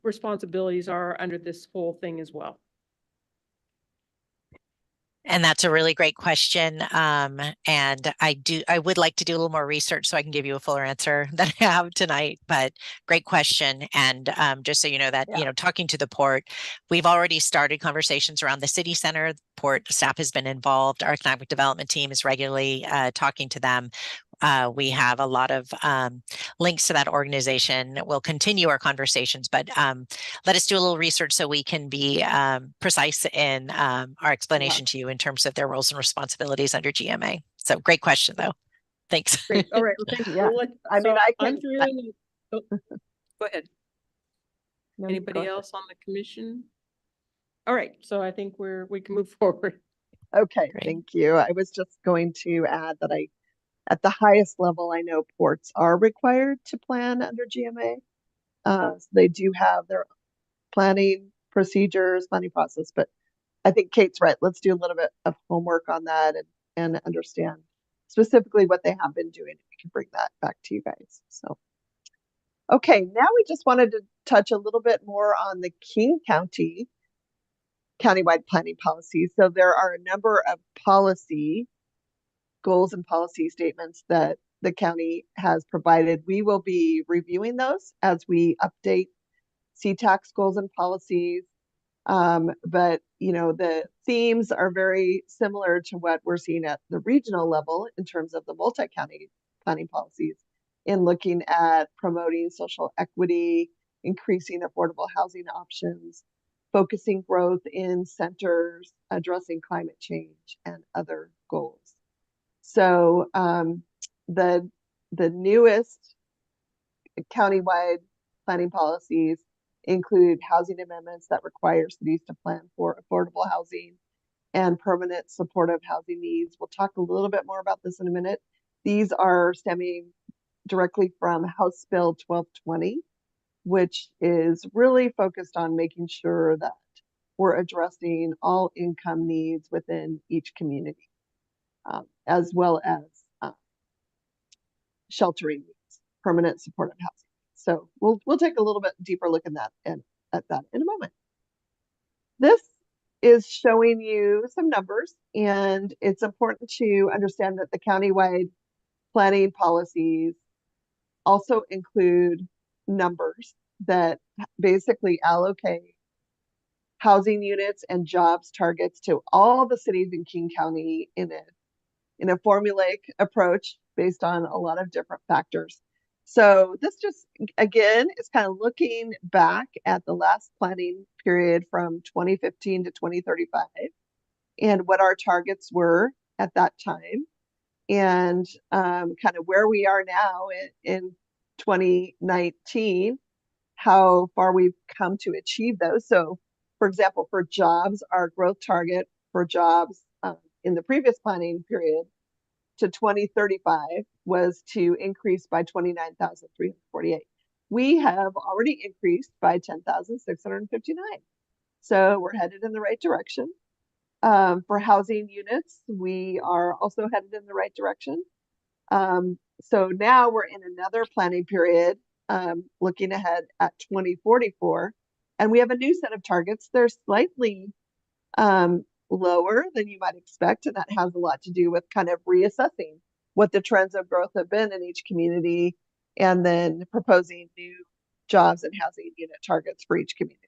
responsibilities are under this whole thing as well. And that's a really great question. And I would like to do a little more research so I can give you a fuller answer than I have tonight, but great question. And just so you know that, you know, talking to the port, we've already started conversations around the city center. Port staff has been involved. Our economic development team is regularly talking to them. We have a lot of links to that organization. We'll continue our conversations, but let us do a little research so we can be precise in our explanation to you in terms of their roles and responsibilities under GMA. So great question, though. Thanks. Great. All right. Well, thank you. Yeah. I mean, I can. Go ahead. go Anybody ahead. else on the commission? All right, so I think we can move forward. Okay, Great. thank you. I was just going to add that at the highest level, I know ports are required to plan under GMA. So they do have their planning procedures, planning process, but I think Kate's right. Let's do a little bit of homework on that and understand specifically what they have been doing. We can bring that back to you guys. So, okay, now we just wanted to touch a little bit more on the King County countywide planning policy. So there are a number of policy goals and policy statements that the county has provided. We will be reviewing those as we update CTAC's goals and policies. But you know, the themes are very similar to what we're seeing at the regional level in terms of the multi-county planning policies in looking at promoting social equity, increasing affordable housing options, focusing growth in centers, addressing climate change, and other goals. So the newest countywide planning policies include housing amendments that require cities to plan for affordable housing and permanent supportive housing needs. We'll talk a little bit more about this in a minute. These are stemming directly from House Bill 1220, which is really focused on making sure that we're addressing all income needs within each community, as well as sheltering needs, permanent supportive housing. So we'll take a little bit deeper look at that in a moment. This is showing you some numbers, and it's important to understand that the countywide planning policies also include numbers that basically allocate housing units and jobs targets to all the cities in King County in a formulaic approach based on a lot of different factors. So this just, again, is kind of looking back at the last planning period from 2015 to 2035 and what our targets were at that time, and kind of where we are now in 2019, how far we've come to achieve those. So, for example, for jobs, our growth target for jobs in the previous planning period to 2035 was to increase by 29,348. We have already increased by 10,659. So we're headed in the right direction. For housing units, we are also headed in the right direction. So now we're in another planning period, looking ahead at 2044, and we have a new set of targets. They're slightly lower than you might expect, and that has a lot to do with kind of reassessing what the trends of growth have been in each community, and then proposing new jobs and housing unit targets for each community.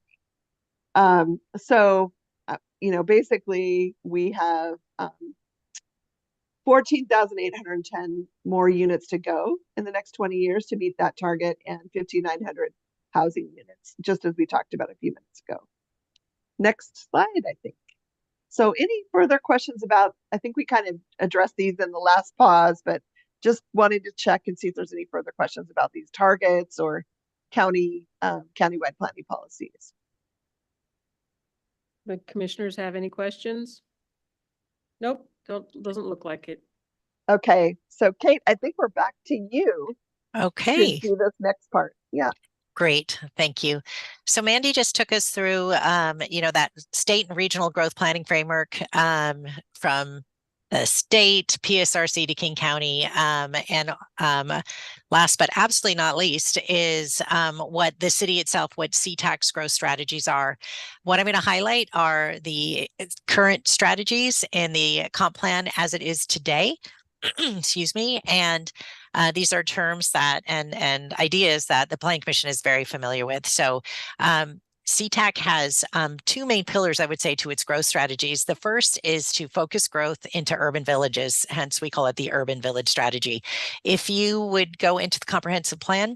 You know, basically we have 14,810 more units to go in the next 20 years to meet that target, and 5,900 housing units, just as we talked about a few minutes ago. Next slide, I think. So any further questions about, I think we kind of addressed these in the last pause, but just wanted to check and see if there's any further questions about these targets or countywide planning policies. The commissioners have any questions? Nope, doesn't look like it. Okay, so Kate, I think we're back to you Okay. to do this next part. Yeah. Great, thank you. So Mandy just took us through, you know, that state and regional growth planning framework from the state, PSRC to King County, and last but absolutely not least is what the city itself, what CTAC's growth strategies are. What I'm going to highlight are the current strategies in the comp plan as it is today. Excuse me, and these are terms that and ideas that the Planning Commission is very familiar with. So CTAC has two main pillars, I would say, to its growth strategies. The first is to focus growth into urban villages, hence we call it the urban village strategy. If you would go into the comprehensive plan,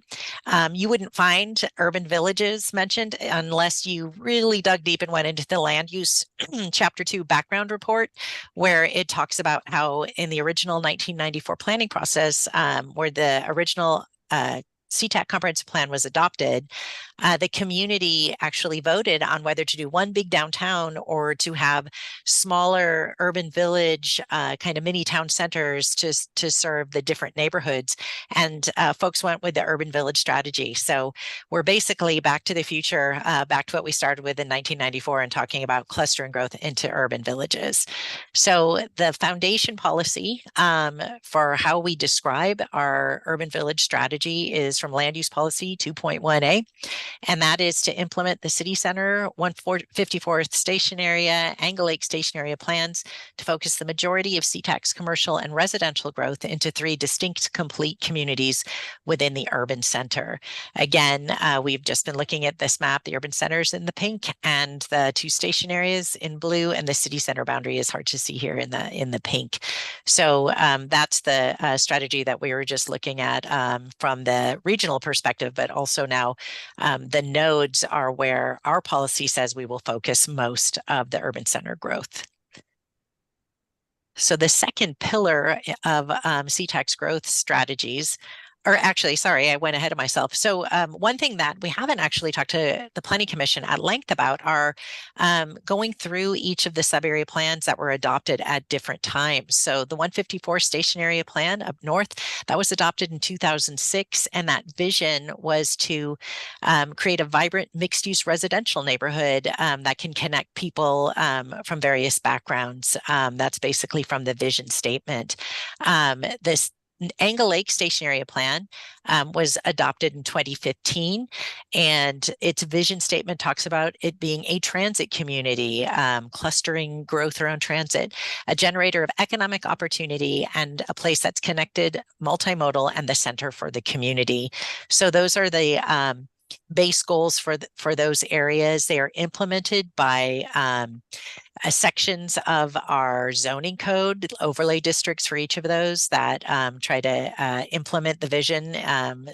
you wouldn't find urban villages mentioned unless you really dug deep and went into the land use chapter 2 background report, where it talks about how in the original 1994 planning process, where the original CTAC comprehensive plan was adopted, the community actually voted on whether to do one big downtown or to have smaller urban village kind of mini town centers to serve the different neighborhoods. And folks went with the urban village strategy. So we're basically back to the future, back to what we started with in 1994 and talking about clustering growth into urban villages. So the foundation policy for how we describe our urban village strategy is from Land Use Policy 2.1a. And that is to implement the city center, 154th station area, Angle Lake station area plans to focus the majority of CTAC's commercial and residential growth into 3 distinct complete communities within the urban center. Again, we've just been looking at this map, the urban centers in the pink and the 2 station areas in blue, and the city center boundary is hard to see here in the pink. So that's the strategy that we were just looking at from the regional perspective, but also now the nodes are where our policy says we will focus most of the urban center growth. So the second pillar of CTAC's growth strategies, or actually, sorry, I went ahead of myself. So one thing that we haven't actually talked to the Planning Commission at length about are going through each of the sub-area plans that were adopted at different times. So the 154 station area plan up north, that was adopted in 2006. And that vision was to create a vibrant mixed-use residential neighborhood that can connect people from various backgrounds. That's basically from the vision statement. This Angle Lake Station Area Plan was adopted in 2015, and its vision statement talks about it being a transit community, clustering growth around transit, a generator of economic opportunity, and a place that's connected, multimodal, and the center for the community. So those are the base goals for those areas. They are implemented by sections of our zoning code, overlay districts for each of those that try to implement the vision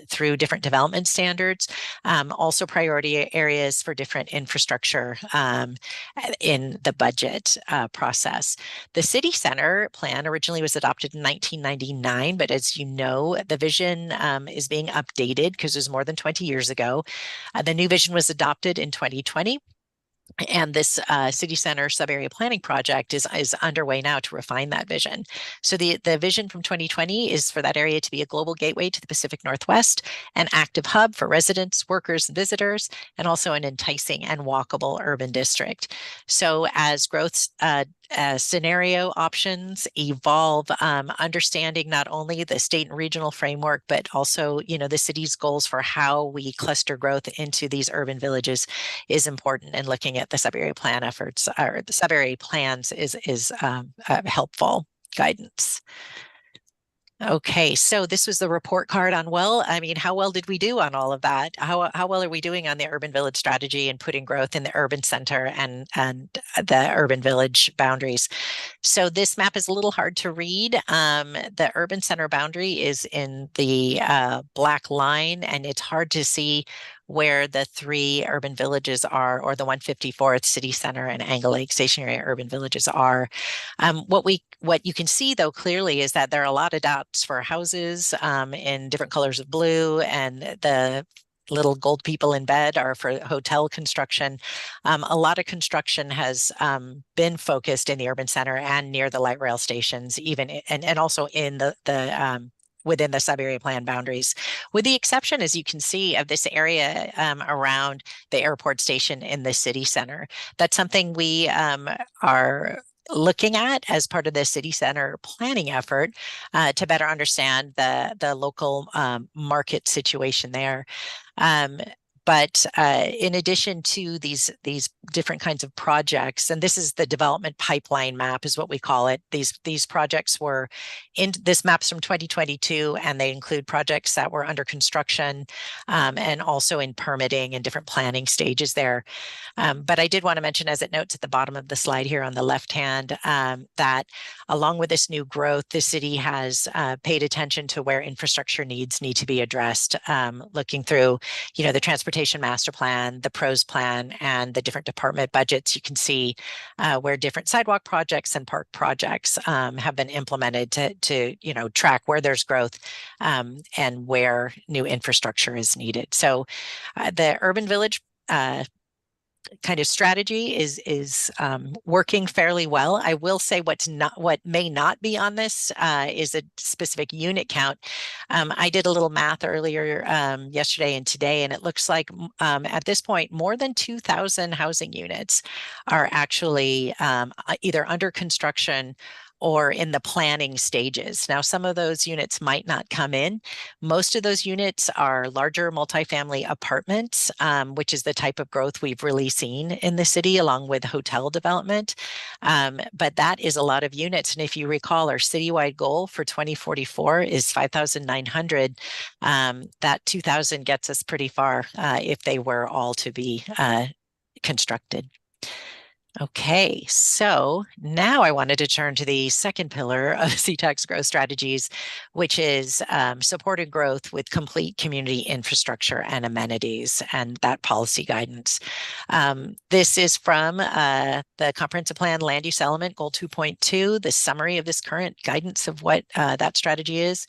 through different development standards. Also priority areas for different infrastructure in the budget process. The city center plan originally was adopted in 1999, but as you know, the vision is being updated because it was more than 20 years ago. The new vision was adopted in 2020. And this city center sub-area planning project is underway now to refine that vision. So the vision from 2020 is for that area to be a global gateway to the Pacific Northwest, an active hub for residents, workers, and visitors, and also an enticing and walkable urban district. So as growth scenario options evolve, understanding not only the state and regional framework, but also, the city's goals for how we cluster growth into these urban villages is important, and looking at the sub-area plan efforts or the sub-area plans is helpful guidance. Okay, so this was the report card on how well did we do on all of that? How well are we doing on the urban village strategy and putting growth in the urban center and the urban village boundaries? So this map is a little hard to read. The urban center boundary is in the black line, and it's hard to see where the 3 urban villages are, or the 154th city center and Angle Lake Station Area urban villages are. What you can see though clearly is that there are a lot of dots for houses in different colors of blue, and the little gold people in bed are for hotel construction. A lot of construction has been focused in the urban center and near the light rail stations, and also in the within the sub-area plan boundaries, with the exception, as you can see, of this area around the airport station in the city center. That's something we are looking at as part of the city center planning effort to better understand the local market situation there. But in addition to these different kinds of projects, and this is the development pipeline map is what we call it. These projects were in this map's from 2022, and they include projects that were under construction and also in permitting and different planning stages there. But I did want to mention, as it notes at the bottom of the slide here on the left hand, that along with this new growth, the city has paid attention to where infrastructure needs need to be addressed, looking through, the transportation transportation master plan, the PROS plan, and the different department budgets, you can see where different sidewalk projects and park projects have been implemented to track where there's growth and where new infrastructure is needed. So the Urban Village kind of strategy is working fairly well. I will say what may not be on this is a specific unit count. I did a little math earlier yesterday and today, and it looks like at this point more than 2,000 housing units are actually either under construction or in the planning stages. Now, some of those units might not come in. Most of those units are larger multifamily apartments, which is the type of growth we've really seen in the city, along with hotel development. But that is a lot of units. And if you recall, our citywide goal for 2044 is 5,900. That 2,000 gets us pretty far if they were all to be constructed. Okay, so now I wanted to turn to the second pillar of CTAC's growth strategies, which is supported growth with complete community infrastructure and amenities and that policy guidance. This is from the Comprehensive Plan Land Use Element Goal 2.2, the summary of this current guidance of what that strategy is.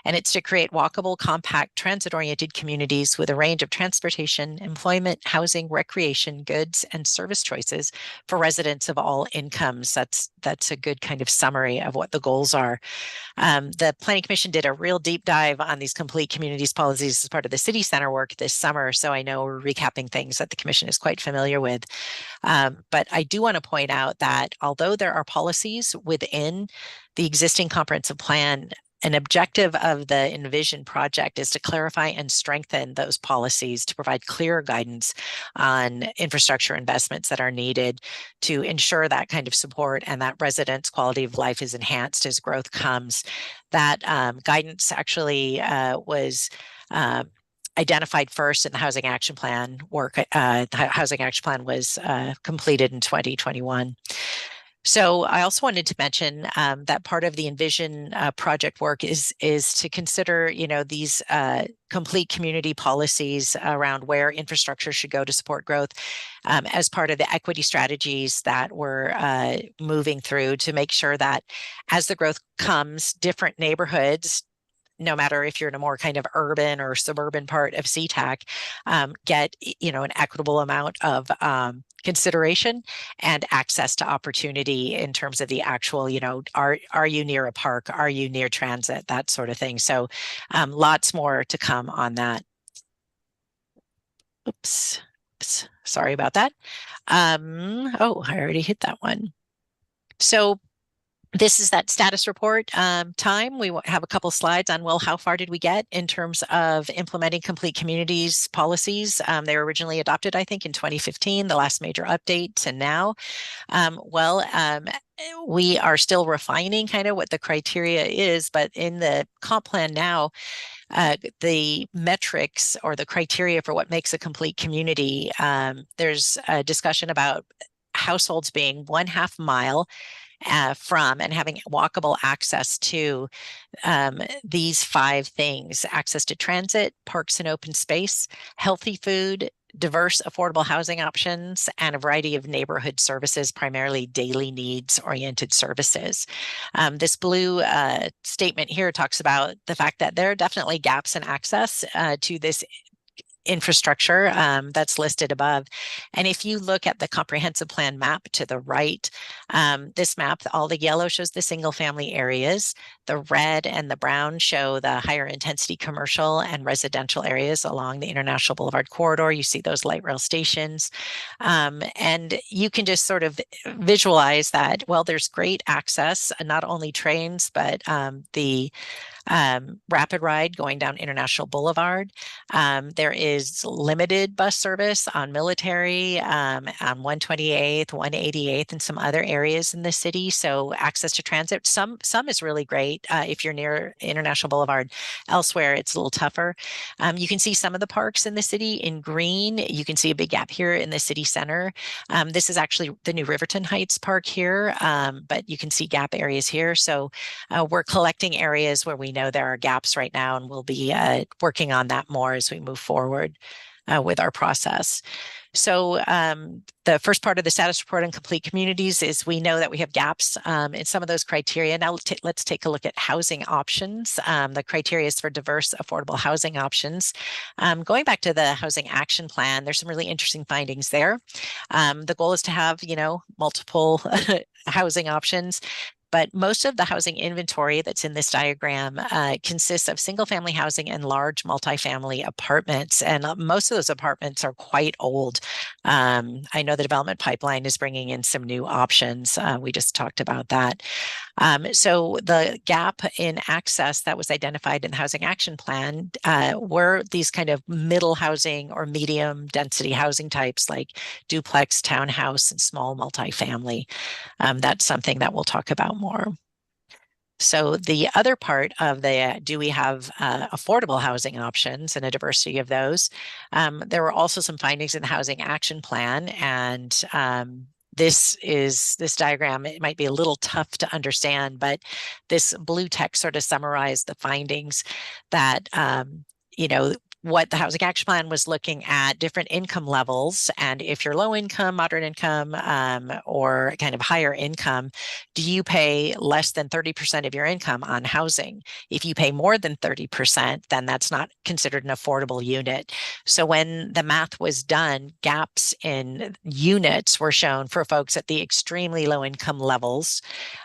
And it's to create walkable, compact, transit-oriented communities with a range of transportation, employment, housing, recreation, goods, and service choices for residents of all incomes. That's a good kind of summary of what the goals are. The Planning Commission did a real deep dive on these complete communities policies as part of the city center work this summer. So I know we're recapping things that the commission is quite familiar with. But I do want to point out that although there are policies within the existing comprehensive plan, an objective of the Envision project is to clarify and strengthen those policies to provide clearer guidance on infrastructure investments that are needed to ensure that kind of support and that residents' quality of life is enhanced as growth comes. That guidance actually was identified first in the Housing Action Plan work. The Housing Action Plan was completed in 2021. So I also wanted to mention that part of the Envision project work is to consider, these complete community policies around where infrastructure should go to support growth as part of the equity strategies that we're moving through to make sure that as the growth comes, different neighborhoods, no matter if you're in a more kind of urban or suburban part of CTAC, get, an equitable amount of consideration and access to opportunity in terms of the actual, are you near a park? Are you near transit? That sort of thing. So lots more to come on that. Oops. Sorry about that. Oh, I already hit that one. So this is that status report time. We have a couple slides on, well, how far did we get in terms of implementing complete communities policies? They were originally adopted, I think, in 2015, the last major update to now. We are still refining kind of what the criteria is, but in the comp plan now, the metrics or the criteria for what makes a complete community, there's a discussion about households being 1/2 mile from and having walkable access to these 5 things: access to transit, parks and open space, healthy food, diverse, affordable housing options, and a variety of neighborhood services, primarily daily needs oriented services. This blue statement here talks about the fact that there are definitely gaps in access to this infrastructure that's listed above. And if you look at the comprehensive plan map to the right, this map, all the yellow shows the single family areas. The red and the brown show the higher intensity commercial and residential areas along the International Boulevard corridor. You see those light rail stations. And you can just sort of visualize that, well, there's great access, not only trains, but the rapid ride going down International Boulevard. There is limited bus service on Military, on 128th, 188th, and some other areas in the city. So access to transit, some is really great if you're near International Boulevard. Elsewhere, it's a little tougher. You can see some of the parks in the city in green. You can see a big gap here in the city center. This is actually the new Riverton Heights Park here, but you can see gap areas here. So we're collecting areas where we know there are gaps right now, and we'll be working on that more as we move forward. with our process. So the first part of the status report on complete communities is we know that we have gaps in some of those criteria. Now let's take a look at housing options. The criteria is for diverse, affordable housing options. Going back to the housing action plan, there's some really interesting findings there. The goal is to have, multiple housing options. But most of the housing inventory that's in this diagram consists of single-family housing and large multifamily apartments. And most of those apartments are quite old. I know the development pipeline is bringing in some new options. We just talked about that. So the gap in access that was identified in the Housing Action Plan were these kind of middle housing or medium density housing types like duplex, townhouse, and small multifamily. That's something that we'll talk about more. So the other part of the, do we have affordable housing options and a diversity of those? There were also some findings in the Housing Action Plan, and this diagram, it might be a little tough to understand, but this blue text sort of summarized the findings that, what the Housing Action Plan was looking at different income levels. And if you're low income, moderate income, or kind of higher income, do you pay less than 30% of your income on housing? If you pay more than 30%, then that's not considered an affordable unit. So when the math was done, gaps in units were shown for folks at the extremely low income levels,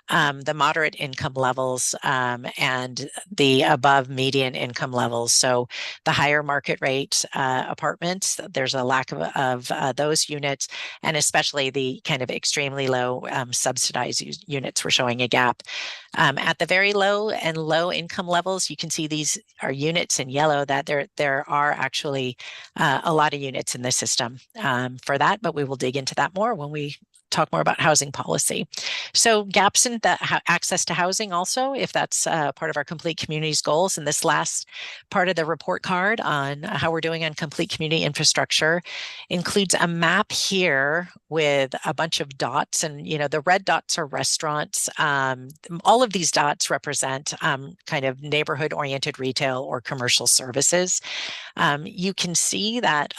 the moderate income levels, and the above median income levels. So the higher market rate apartments, there's a lack of those units, and especially the kind of extremely low subsidized units were showing a gap. At the very low and low income levels, you can see these are units in yellow, that there are actually a lot of units in the system for that, but we will dig into that more when we talk more about housing policy. So gaps in the access to housing also, if that's part of our complete communities goals. And this last part of the report card on how we're doing on complete community infrastructure includes a map here with a bunch of dots. And, the red dots are restaurants. All of these dots represent kind of neighborhood oriented retail or commercial services. You can see that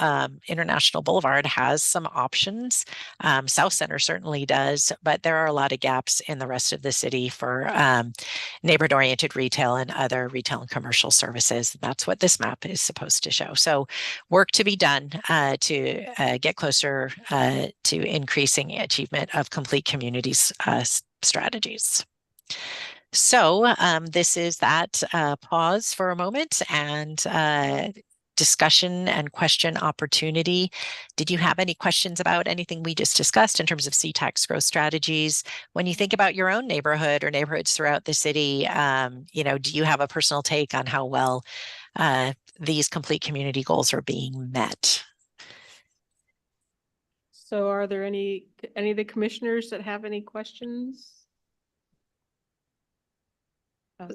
International Boulevard has some options. South Center certainly does, but there are a lot of gaps in the rest of the city for neighborhood-oriented retail and other retail and commercial services. That's what this map is supposed to show. So work to be done to get closer to increasing achievement of complete communities strategies. So this is that pause for a moment and discussion and question opportunity. Did you have any questions about anything we just discussed in terms of CTAC's growth strategies? When you think about your own neighborhood or neighborhoods throughout the city, do you have a personal take on how well these complete community goals are being met? So are there any of the commissioners that have any questions?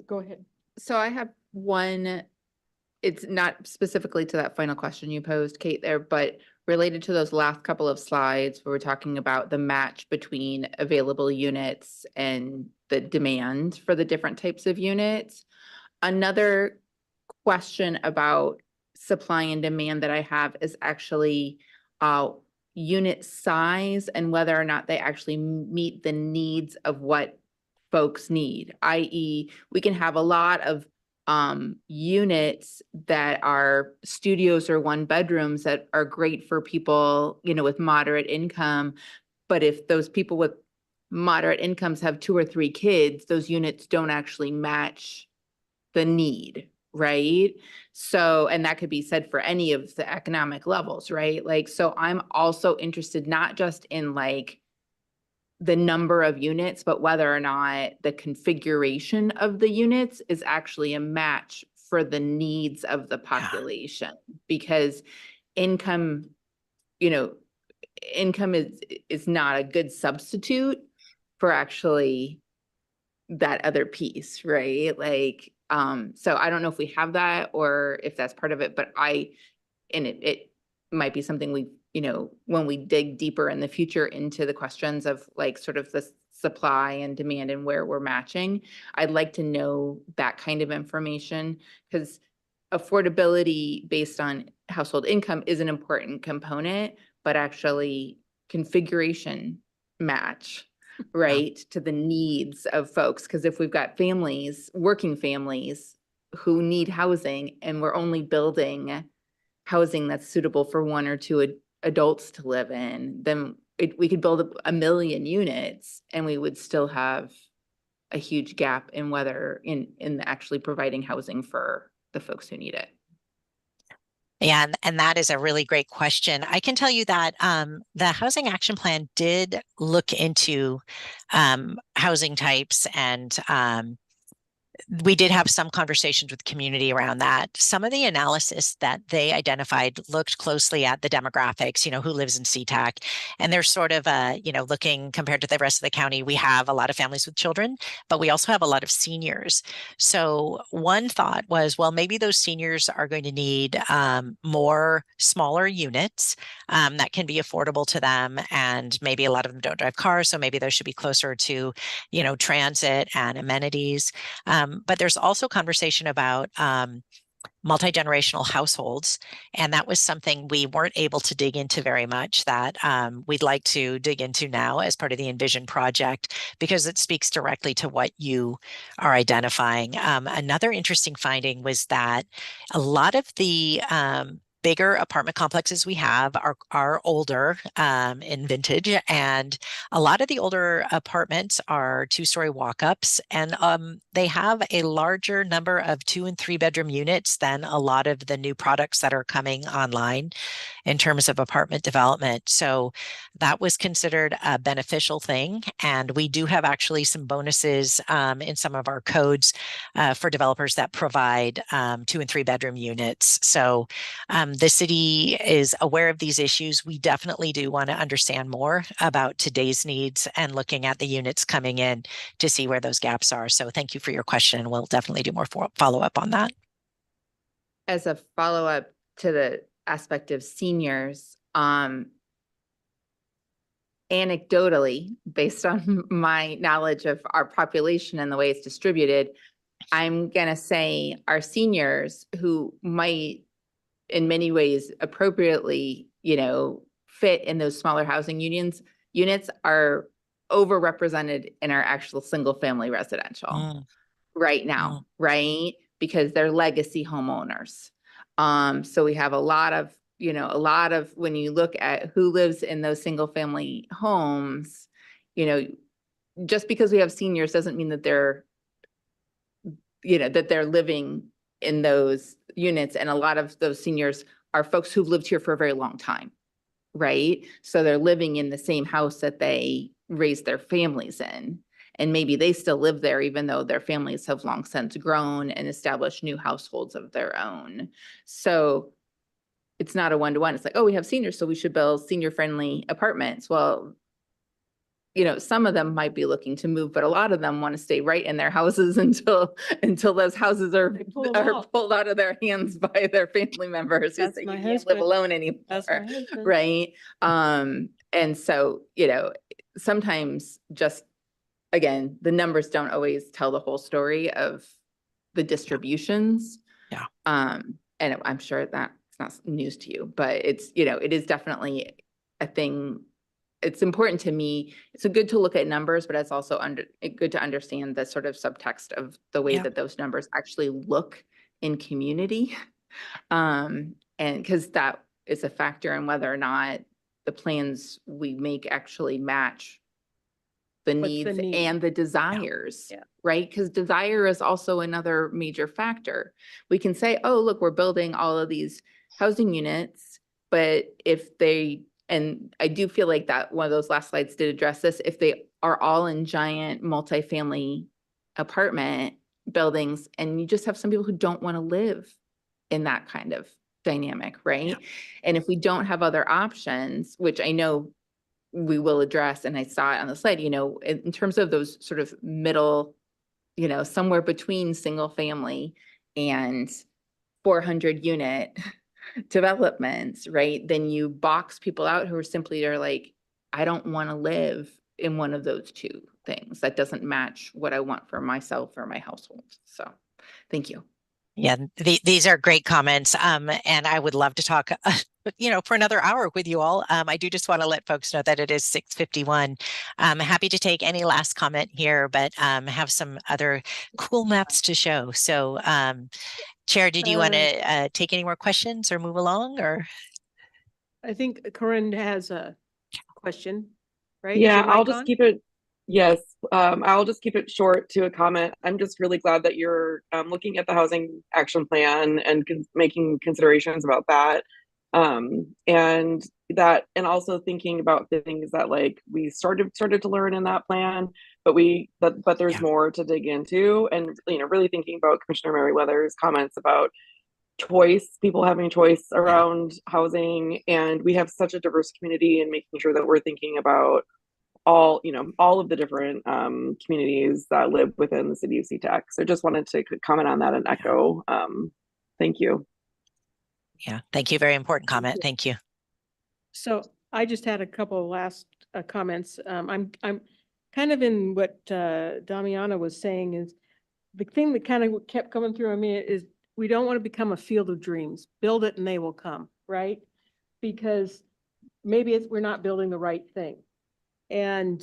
Go ahead. So I have one, it's not specifically to that final question you posed, Kate, there, but related to those last couple of slides where we're talking about the match between available units and the demand for the different types of units. Another question about supply and demand that I have is actually unit size and whether or not they actually meet the needs of what folks need, i.e. we can have a lot of units that are studios or one bedrooms that are great for people, with moderate income. But if those people with moderate incomes have 2 or 3 kids, those units don't actually match the need, right? So, and that could be said for any of the economic levels, right? So I'm also interested not just in the number of units, but whether or not the configuration of the units is actually a match for the needs of the population. Because income, income is not a good substitute for actually that other piece, right? So I don't know if we have that or if that's part of it, but it might be something we, when we dig deeper in the future into the questions of sort of the supply and demand and where we're matching, I'd like to know that kind of information, because affordability based on household income is an important component, but actually configuration match, right, to the needs of folks. Because if we've got families, working families who need housing, and we're only building housing that's suitable for one or two adults to live in, then we could build a million units and we would still have a huge gap in whether in actually providing housing for the folks who need it. Yeah, and that is a really great question. I can tell you that the Housing Action Plan did look into housing types, and we did have some conversations with community around that. Some of the analysis that they identified looked closely at the demographics, who lives in SeaTac. And they're sort of, looking compared to the rest of the county, we have a lot of families with children, but we also have a lot of seniors. So one thought was, well, maybe those seniors are going to need more smaller units that can be affordable to them. And maybe a lot of them don't drive cars, so maybe those should be closer to, transit and amenities. But there's also conversation about multi-generational households. And that was something we weren't able to dig into very much that we'd like to dig into now as part of the Envision project, because it speaks directly to what you are identifying. Another interesting finding was that a lot of the bigger apartment complexes we have are older in vintage, and a lot of the older apartments are 2-story walk-ups, and they have a larger number of 2 and 3 bedroom units than a lot of the new products that are coming online in terms of apartment development. So that was considered a beneficial thing, and we do have actually some bonuses in some of our codes for developers that provide 2 and 3 bedroom units. So the city is aware of these issues. We definitely do want to understand more about today's needs and looking at the units coming in to see where those gaps are. So thank you for your question. We'll definitely do more follow-up on that. As a follow-up to the aspect of seniors, anecdotally, based on my knowledge of our population and the way it's distributed, I'm going to say our seniors who might in many ways appropriately, fit in those smaller housing units are overrepresented in our actual single family residential right now, right? Because they're legacy homeowners. So we have a lot of when you look at who lives in those single family homes, just because we have seniors doesn't mean that they're living in those units. And a lot of those seniors are folks who've lived here for a very long time, right? So they're living in the same house that they raised their families in. And maybe they still live there, even though their families have long since grown and established new households of their own. So it's not a one-to-one. It's like, oh, we have seniors, so we should build senior-friendly apartments. Well, some of them might be looking to move, but a lot of them want to stay right in their houses until those houses are pulled out of their hands by their family members who say you can't live alone anymore, right? And so, sometimes just, again, the numbers don't always tell the whole story of the distributions. Yeah. And I'm sure that's not news to you, but it's, it is definitely a thing. It's important to me. It's good to look at numbers, but it's also good to understand the sort of subtext of the way that those numbers actually look in community. And because that is a factor in whether or not the plans we make actually match the needs and the desires, right? Because desire is also another major factor. We can say, oh, look, we're building all of these housing units, but if they, and I do feel like that one of those last slides did address this, if they are all in giant multifamily apartment buildings, and you just have some people who don't want to live in that kind of dynamic, right? Yeah. And if we don't have other options, which I know we will address, and I saw it on the slide, in terms of those sort of middle, somewhere between single family and 400 unit developments, right? Then you box people out who are like, I don't want to live in one of those two things. That doesn't match what I want for myself or my household. So thank you. Yeah, these are great comments. And I would love to talk, for another hour with you all. I do just want to let folks know that it is 6:51. I'm happy to take any last comment here, but have some other cool maps to show. So, Chair, did you want to take any more questions or move along, or? I think Corinne has a question, right? Is Yeah, your I'll mic just on? keep it, yes, I'll just keep it short to a comment. I'm just really glad that you're looking at the housing action plan and making considerations about that. And also thinking about things that like we started to learn in that plan, but there's Yeah. more to dig into, and really thinking about Commissioner Merriweather's comments about choice, people having choice around housing, and we have such a diverse community, and making sure that we're thinking about all of the different communities that live within the city of SeaTac. So just wanted to comment on that and echo. Thank you. Yeah, thank you. Very important comment. Thank you. So I just had a couple of last comments. I'm kind of in what Damiana was saying is the thing that kind of kept coming through me is we don't want to become a field of dreams. Build it and they will come, right? Because maybe we're not building the right thing. And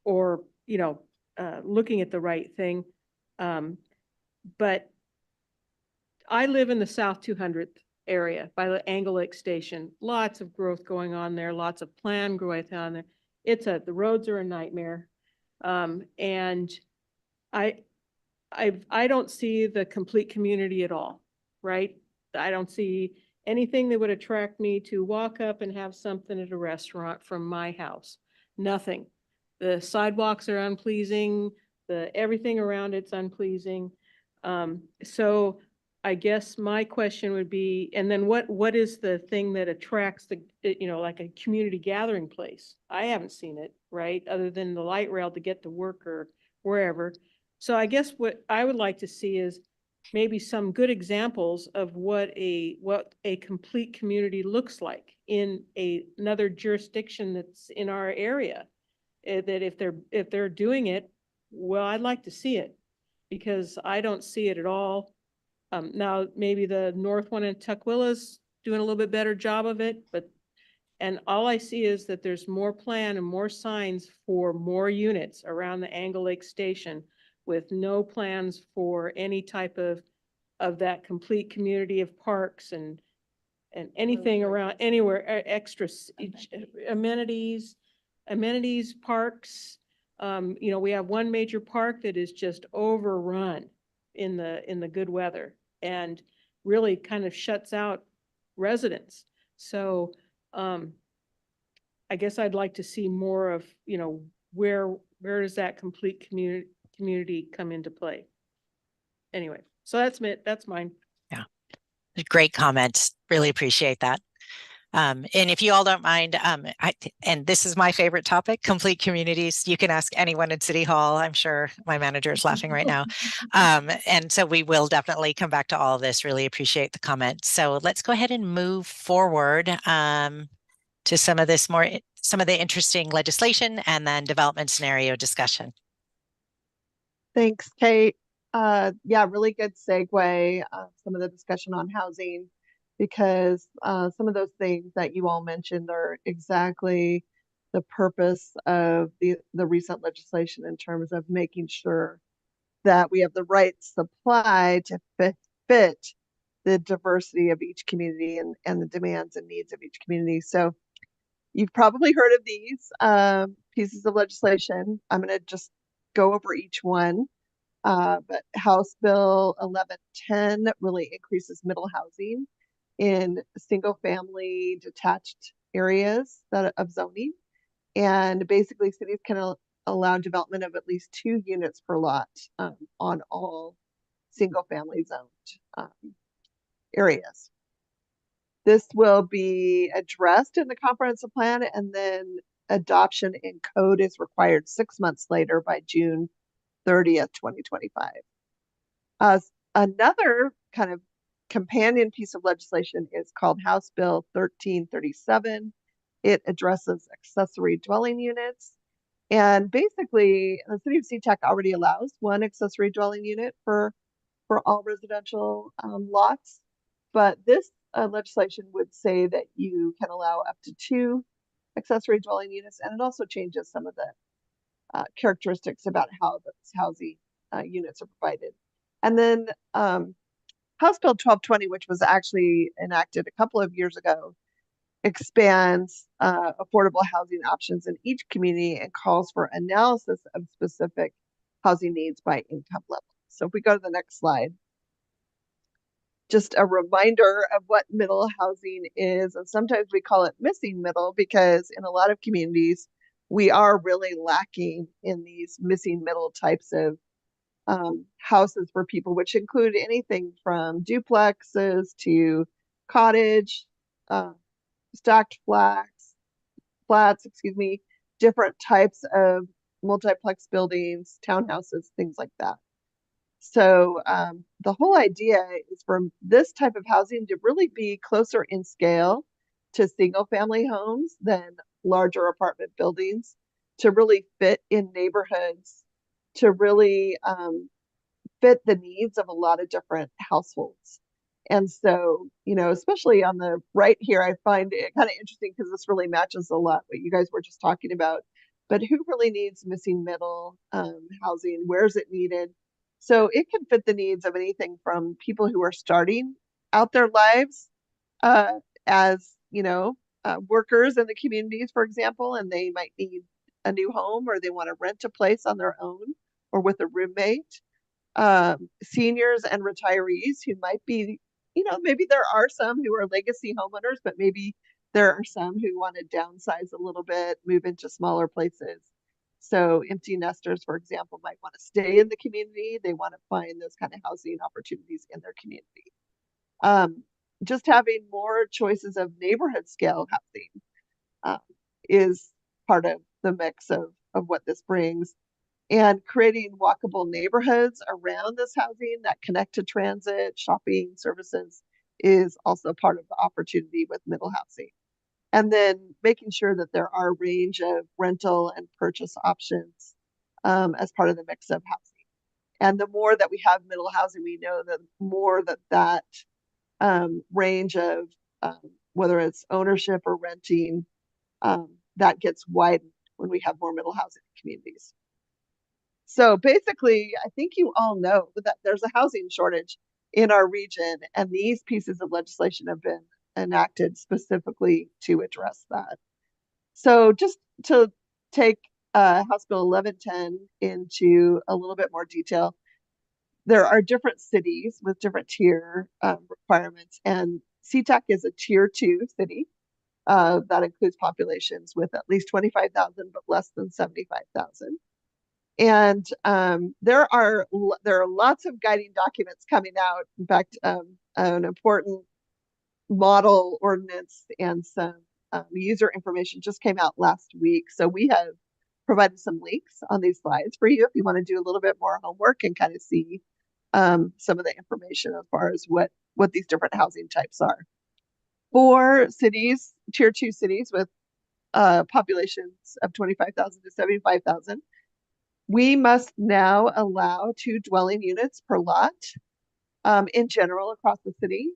or looking at the right thing. But I live in the South 200th area by the Angle Lake Station. Lots of growth going on there, lots of planned growth on there. The roads are a nightmare. And I don't see the complete community at all, right? I don't see anything that would attract me to walk up and have something at a restaurant from my house. Nothing. The sidewalks are unpleasing. Everything around it's unpleasing. So I guess my question would be, and then what is the thing that attracts like a community gathering place? I haven't seen it, right? Other than the light rail to get to work or wherever. So I guess what I would like to see is maybe some good examples of what a complete community looks like in another jurisdiction that's in our area. That if they're doing it, well, I'd like to see it because I don't see it at all. Now maybe the north one in Tukwila doing a little bit better job of it, and all I see is that there's more plan and more signs for more units around the Angle Lake Station, with no plans for any type of that complete community of parks and anything around anywhere extra amenities, parks. We have one major park that is just overrun in the good weather and really kind of shuts out residents. So I guess I'd like to see more of, where does that complete community come into play? Anyway, so that's mine. Yeah, great comments. Really appreciate that. And if you all don't mind, and this is my favorite topic, complete communities. You can ask anyone in City Hall. I'm sure my manager is laughing right now. And so we will definitely come back to all of this. Really appreciate the comments. So let's go ahead and move forward to some of the interesting legislation and then development scenario discussion. Thanks, Kate. Yeah, really good segue, some of the discussion on housing, because some of those things that you all mentioned are exactly the purpose of the recent legislation in terms of making sure that we have the right supply to fit the diversity of each community and the demands and needs of each community. So you've probably heard of these pieces of legislation. I'm going to just go over each one. But House Bill 1110 really increases middle housing in single family detached areas of zoning. And basically cities can allow development of at least 2 units per lot on all single family zoned areas. This will be addressed in the comprehensive plan, and then adoption in code is required 6 months later by June 30th, 2025. Another kind of companion piece of legislation is called House Bill 1337. It addresses accessory dwelling units. And basically, the city of SeaTac already allows 1 accessory dwelling unit per for all residential lots. But this legislation would say that you can allow up to 2 accessory dwelling units, and it also changes some of the characteristics about how those housing units are provided. And then House Bill 1220, which was actually enacted a couple of years ago, expands affordable housing options in each community and calls for analysis of specific housing needs by income level. So if we go to the next slide, just a reminder of what middle housing is. And sometimes we call it missing middle because in a lot of communities, we are really lacking in these missing middle types of houses for people, which include anything from duplexes to cottage, stacked flats, different types of multiplex buildings, townhouses, things like that. So the whole idea is for this type of housing to really be closer in scale to single family homes than larger apartment buildings, to really fit in neighborhoods, to really fit the needs of a lot of different households. And so, you know, especially on the right here, I find it kind of interesting because this really matches a lot what you guys were just talking about. But who really needs missing middle housing? Where is it needed? So it can fit the needs of anything from people who are starting out their lives as, you know, workers in the communities, for example, and they might need a new home, or they want to rent a place on their own or with a roommate. Seniors and retirees who might be, you know, maybe there are some who are legacy homeowners, but maybe there are some who want to downsize a little bit, move into smaller places. So empty nesters, for example, might want to stay in the community. They want to find those kind of housing opportunities in their community. Just having more choices of neighborhood scale housing is part of the mix of what this brings. And creating walkable neighborhoods around this housing that connect to transit, shopping, services is also part of the opportunity with middle housing. And then making sure that there are a range of rental and purchase options as part of the mix of housing. And the more that we have middle housing, we know that more that range of whether it's ownership or renting, that gets widened when we have more middle housing communities. So basically, I think you all know that there's a housing shortage in our region, and these pieces of legislation have been enacted specifically to address that. So just to take House Bill 1110 into a little bit more detail, there are different cities with different tier requirements, and SeaTac is a tier 2 city that includes populations with at least 25,000 but less than 75,000. And there are lots of guiding documents coming out. In fact, an important model ordinance and some user information just came out last week. So we have provided some links on these slides for you if you want to do a little bit more homework and kind of see some of the information as far as what these different housing types are. For cities, tier 2 cities with populations of 25,000 to 75,000, we must now allow 2 dwelling units per lot in general across the city.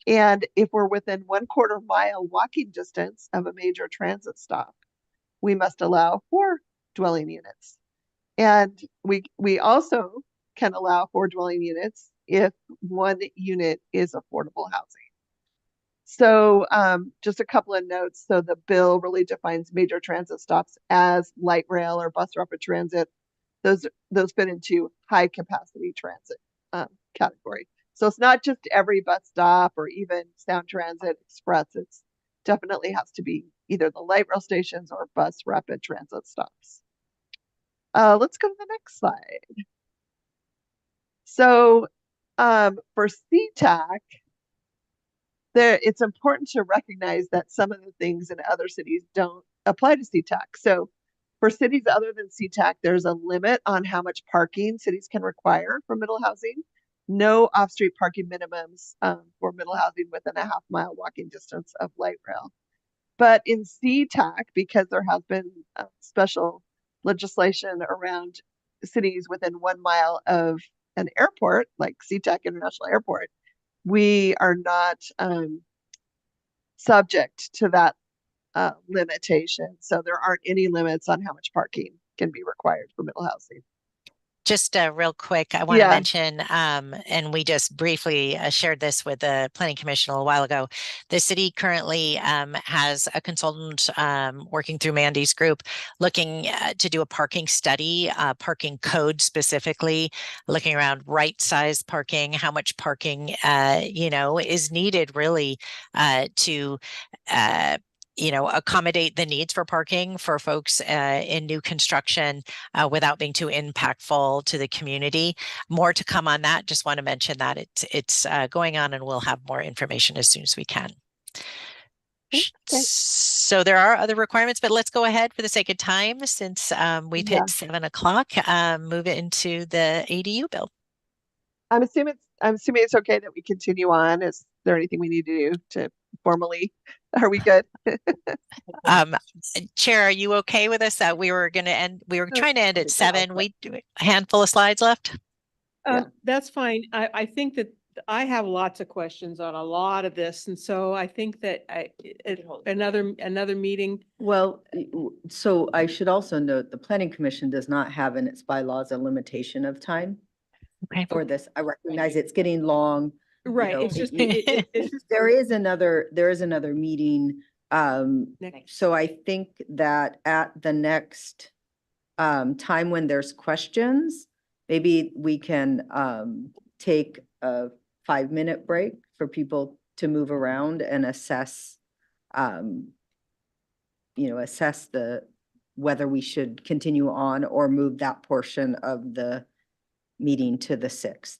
And if we're within 1/4 mile walking distance of a major transit stop, we must allow 4 dwelling units. And we also can allow 4 dwelling units if 1 unit is affordable housing. So just a couple of notes. So the bill really defines major transit stops as light rail or bus rapid transit. Those fit into high capacity transit category. So it's not just every bus stop or even Sound Transit Express. It's definitely has to be either the light rail stations or bus rapid transit stops. Let's go to the next slide. So for SeaTac, it's important to recognize that some of the things in other cities don't apply to SeaTac. So for cities other than SeaTac, there's a limit on how much parking cities can require for middle housing. No off-street parking minimums for middle housing within a 1/2 mile walking distance of light rail. But in SeaTac, because there has been special legislation around cities within 1 mile of an airport like SeaTac International Airport, we are not subject to that limitation. So there aren't any limits on how much parking can be required for middle housing. Just real quick, I want to Yeah. mention, and we just briefly shared this with the Planning Commission a little while ago. The city currently has a consultant working through Mandy's group looking to do a parking study, parking code specifically, looking around right-sized parking, how much parking, is needed really to accommodate the needs for parking for folks in new construction without being too impactful to the community. More to come on that. Just want to mention that it's going on, and we'll have more information as soon as we can. Okay. So there are other requirements, but let's go ahead for the sake of time, since we've hit 7 o'clock, move it into the ADU bill. I'm assuming it's okay that we continue on. Is there anything we need to do to formally? Are we good? Chair, are you okay with us? We were trying to end at 7. I'll We do a handful of slides left. That's fine. I think that I have lots of questions on a lot of this, and so I think that another meeting. Well, so I should also note, the Planning Commission does not have in its bylaws a limitation of time Okay. for this. I recognize it's getting long. Right. know, It's just, it's just There is another meeting. next. So I think that at the next time when there's questions, maybe we can take a 5-minute break for people to move around and assess whether we should continue on or move that portion of the meeting to the 6th.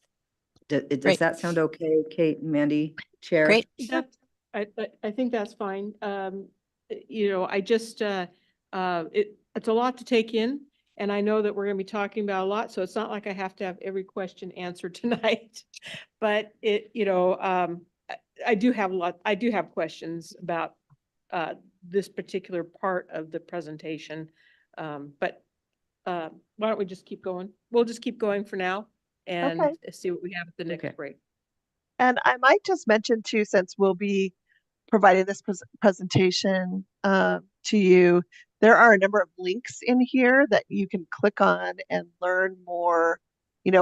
Does Great. that sound okay, Kate, Mandy, Chair? Great. I think that's fine. I just, it's a lot to take in, and I know that we're going to be talking about a lot, so it's not like I have to have every question answered tonight. But I do have questions about this particular part of the presentation. But why don't we just keep going? We'll just keep going for now and Okay. see what we have at the next Okay. break. And I might just mention too, since we'll be providing this presentation to you, there are a number of links in here that you can click on and learn more,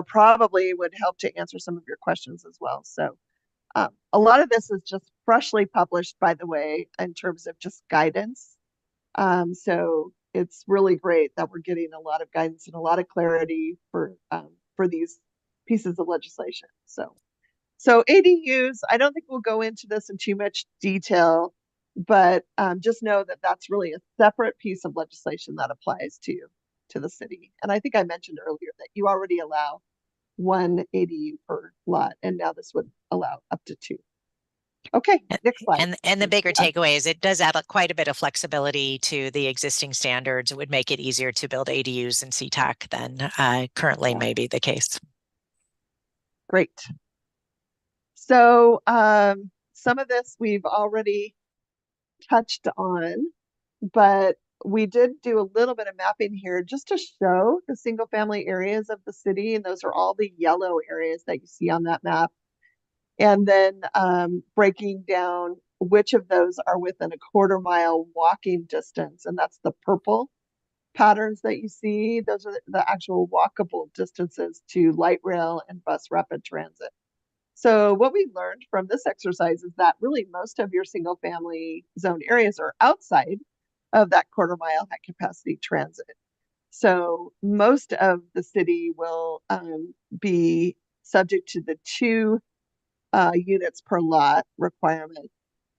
probably would help to answer some of your questions as well. So a lot of this is just freshly published, by the way, in terms of just guidance. So it's really great that we're getting a lot of guidance and a lot of clarity for these pieces of legislation. So ADUs, I don't think we'll go into this in too much detail, but just know that that's really a separate piece of legislation that applies to the city. And I think I mentioned earlier that you already allow 1 ADU per lot, and now this would allow up to 2. Okay, next slide. And the bigger takeaway is it does add quite a bit of flexibility to the existing standards. It would make it easier to build ADUs in SeaTac than currently may be the case. Great. So some of this we've already touched on, but we did do a little bit of mapping here just to show the single family areas of the city. And those are all the yellow areas that you see on that map. And then breaking down which of those are within a 1/4 mile walking distance. And that's the purple patterns that you see. Those are the actual walkable distances to light rail and bus rapid transit. So what we learned from this exercise is that really most of your single family zone areas are outside of that 1/4 mile high capacity transit. So most of the city will be subject to the 2 units per lot requirement,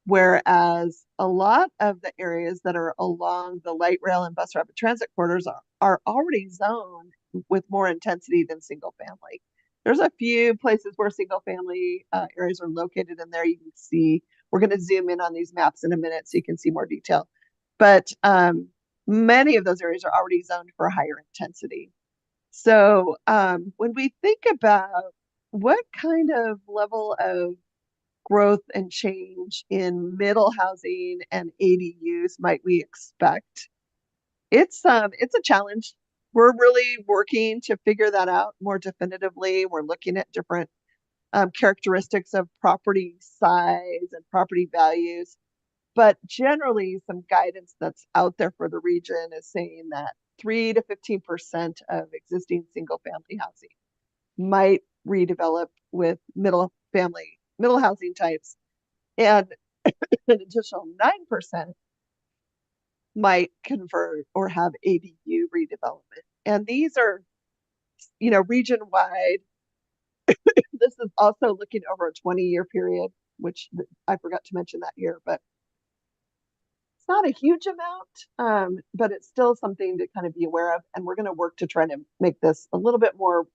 whereas a lot of the areas that are along the light rail and bus rapid transit corridors are already zoned with more intensity than single family. There's a few places where single family areas are located in there. You can see, we're going to zoom in on these maps in a minute so you can see more detail. But many of those areas are already zoned for higher intensity. So when we think about what kind of level of growth and change in middle housing and ADUs might we expect, it's a challenge we're really working to figure that out more definitively. We're looking at different characteristics of property size and property values. But generally, some guidance that's out there for the region is saying that 3 to 15% of existing single family housing might redevelop with middle housing types, and an additional 9% might convert or have ADU redevelopment. And these are, region wide. This is also looking over a 20-year period, which I forgot to mention that here, but it's not a huge amount, but it's still something to kind of be aware of. And we're going to work to try to make this a little bit more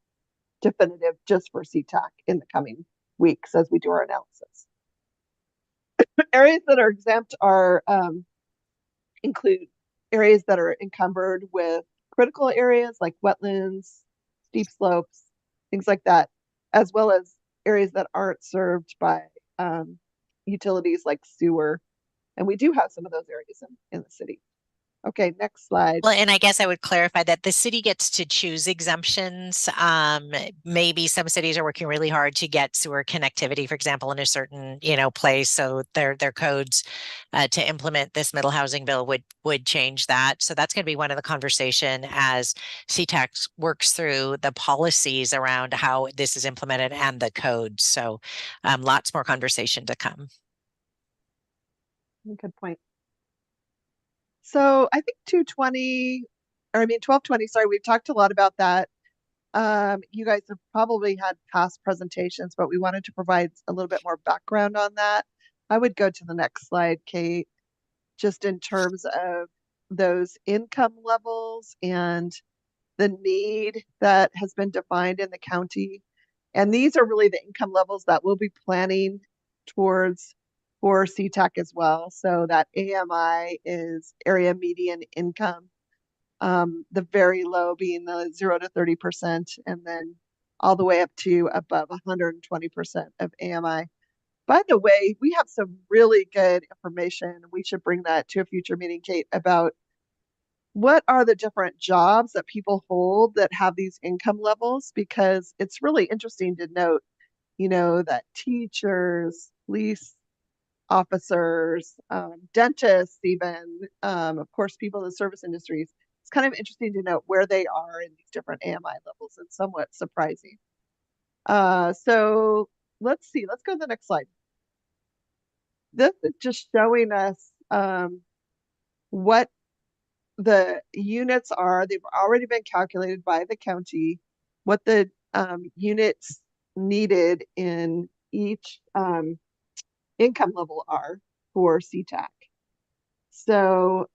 definitive just for CTAC in the coming weeks as we do our analysis. Areas that are exempt are include areas that are encumbered with critical areas like wetlands, steep slopes, things like that, as well as areas that aren't served by utilities like sewer. And we do have some of those areas in the city. Okay, next slide. Well, and I guess I would clarify that the city gets to choose exemptions. Maybe some cities are working really hard to get sewer connectivity, for example, in a certain, place. So their codes to implement this middle housing bill would change that. So that's going to be one of the conversation as CTAC works through the policies around how this is implemented and the codes. So lots more conversation to come. Good point. So I think 1220, sorry, we've talked a lot about that. You guys have probably had past presentations, but we wanted to provide a little bit more background on that. I would go to the next slide, Kate, just in terms of those income levels and the need that has been defined in the county. And these are really the income levels that we'll be planning towards for CTAC as well. So that AMI is area median income, the very low being the 0 to 30%, and then all the way up to above 120% of AMI. By the way, we have some really good information. We should bring that to a future meeting, Kate, about what are the different jobs that people hold that have these income levels, because it's really interesting to note, that teachers, police officers, dentists, even, of course, people in the service industries. It's kind of interesting to note where they are in these different AMI levels and somewhat surprising. So let's see, let's go to the next slide. This is just showing us what the units are. They've already been calculated by the county, what the units needed in each income level are for CTAC. So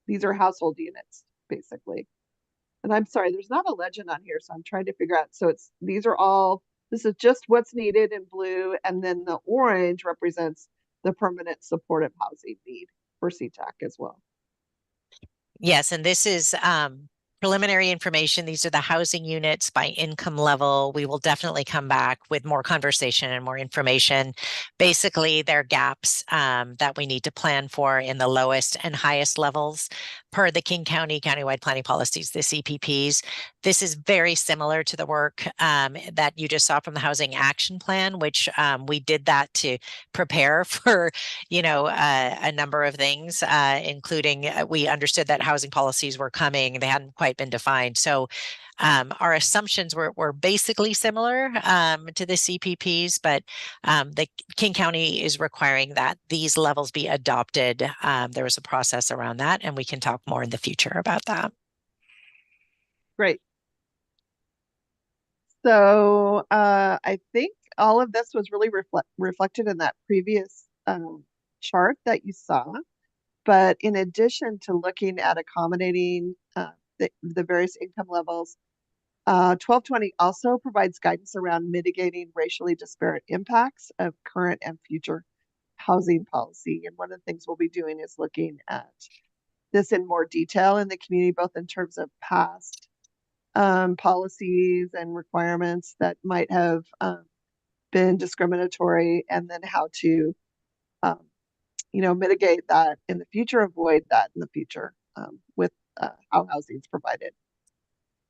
these are household units, basically. And I'm sorry, there's not a legend on here, so I'm trying to figure out. So this is just what's needed in blue, and then the orange represents the permanent supportive housing need for CTAC as well. Yes, and this is preliminary information. These are the housing units by income level. We will definitely come back with more conversation and more information. Basically, there are gaps that we need to plan for in the lowest and highest levels per the King County countywide planning policies, the CPPs. This is very similar to the work that you just saw from the Housing Action Plan, which we did that to prepare for, a number of things, including we understood that housing policies were coming. They hadn't quite been defined. So our assumptions were basically similar to the CPPs, but the King County is requiring that these levels be adopted. There was a process around that, and we can talk more in the future about that. Great. So I think all of this was really reflected in that previous chart that you saw. But in addition to looking at accommodating the various income levels, 1220 also provides guidance around mitigating racially disparate impacts of current and future housing policy. And one of the things we'll be doing is looking at this in more detail in the community, both in terms of past policies and requirements that might have been discriminatory, and then how to mitigate that in the future, avoid that in the future with how housing is provided.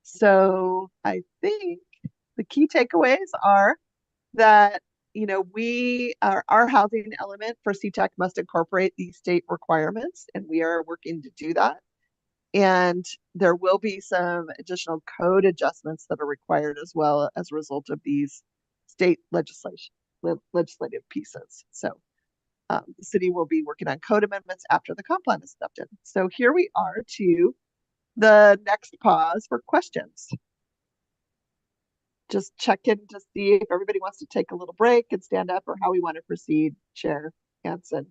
So I think the key takeaways are that, you know, our housing element for CTEC must incorporate these state requirements, and we are working to do that. And there will be some additional code adjustments that are required as well as a result of these state legislative pieces. So the city will be working on code amendments after the comp plan is adopted. So here we are to the next pause for questions. Just check in to see if everybody wants to take a little break and stand up, or how we want to proceed, Chair Hanson.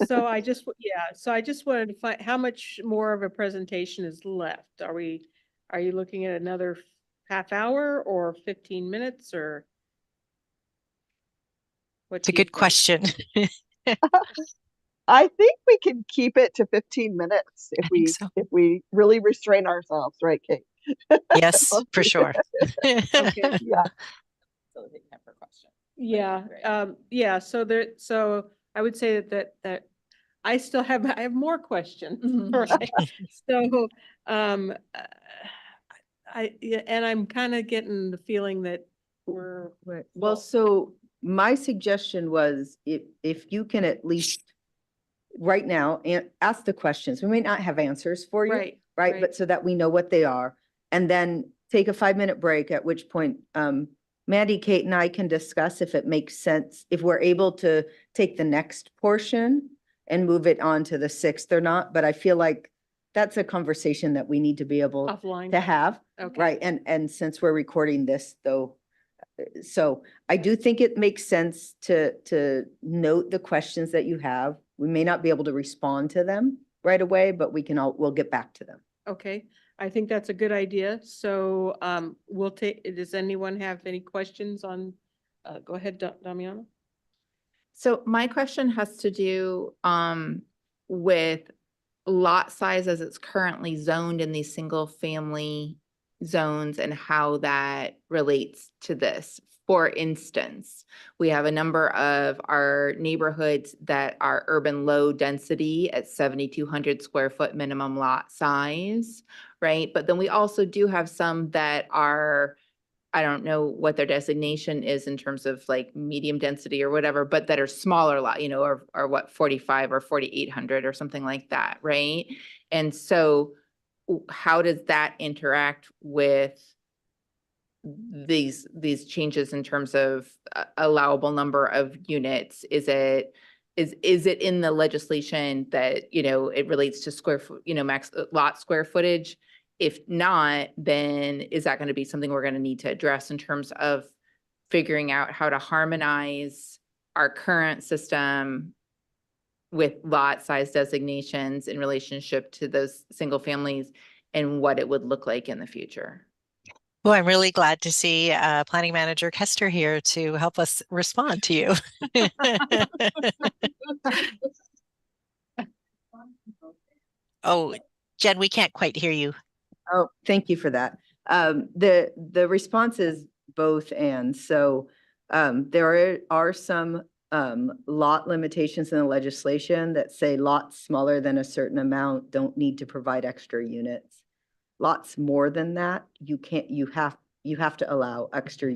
So I just wanted to find how much more of a presentation is left. Are you looking at another half hour or 15 minutes or? What It's a do you good think? question. I think we can keep it to 15 minutes if I think so. if we really restrain ourselves, right, Kate? Yes, for sure. Okay. Yeah. Yeah, yeah, so I would say that I still have, I have more questions, right? So, yeah, and I'm kind of getting the feeling that we're. Right. Well, so my suggestion was if you can at least right now and ask the questions, we may not have answers for you. Right, Right, right. but so that we know what they are, and then take a 5-minute break, at which point, Mandy, Kate and I can discuss if it makes sense, if we're able to take the next portion and move it on to the 6th or not, but I feel like that's a conversation that we need to be able Offline. to have. Okay. Right, and since we're recording this though, so I do think it makes sense to note the questions that you have. We may not be able to respond to them right away, but we'll get back to them. Okay, I think that's a good idea. So, we'll take, does anyone have any questions on, go ahead, Damiana? So my question has to do with lot size as it's currently zoned in these single family zones and how that relates to this. For instance, we have a number of our neighborhoods that are urban low density at 7,200 square foot minimum lot size, right? But then we also do have some that are, I don't know what their designation is in terms of like medium density or whatever, but that are smaller lot, you know, or what, 45 or 4,800 or something like that, right? And so how does that interact with these changes in terms of allowable number of units? Is it in the legislation that, you know, it relates to square foot, you know, max lot square footage? If not, then is that going to be something we're going to need to address in terms of figuring out how to harmonize our current system with lot size designations in relationship to those single families and what it would look like in the future? Well, I'm really glad to see Planning Manager Kester here to help us respond to you. Oh, Jen, we can't quite hear you. Oh, thank you for that. The response is both and. So there are some lot limitations in the legislation that say lots smaller than a certain amount don't need to provide extra units. Lots more than that, you have to allow extra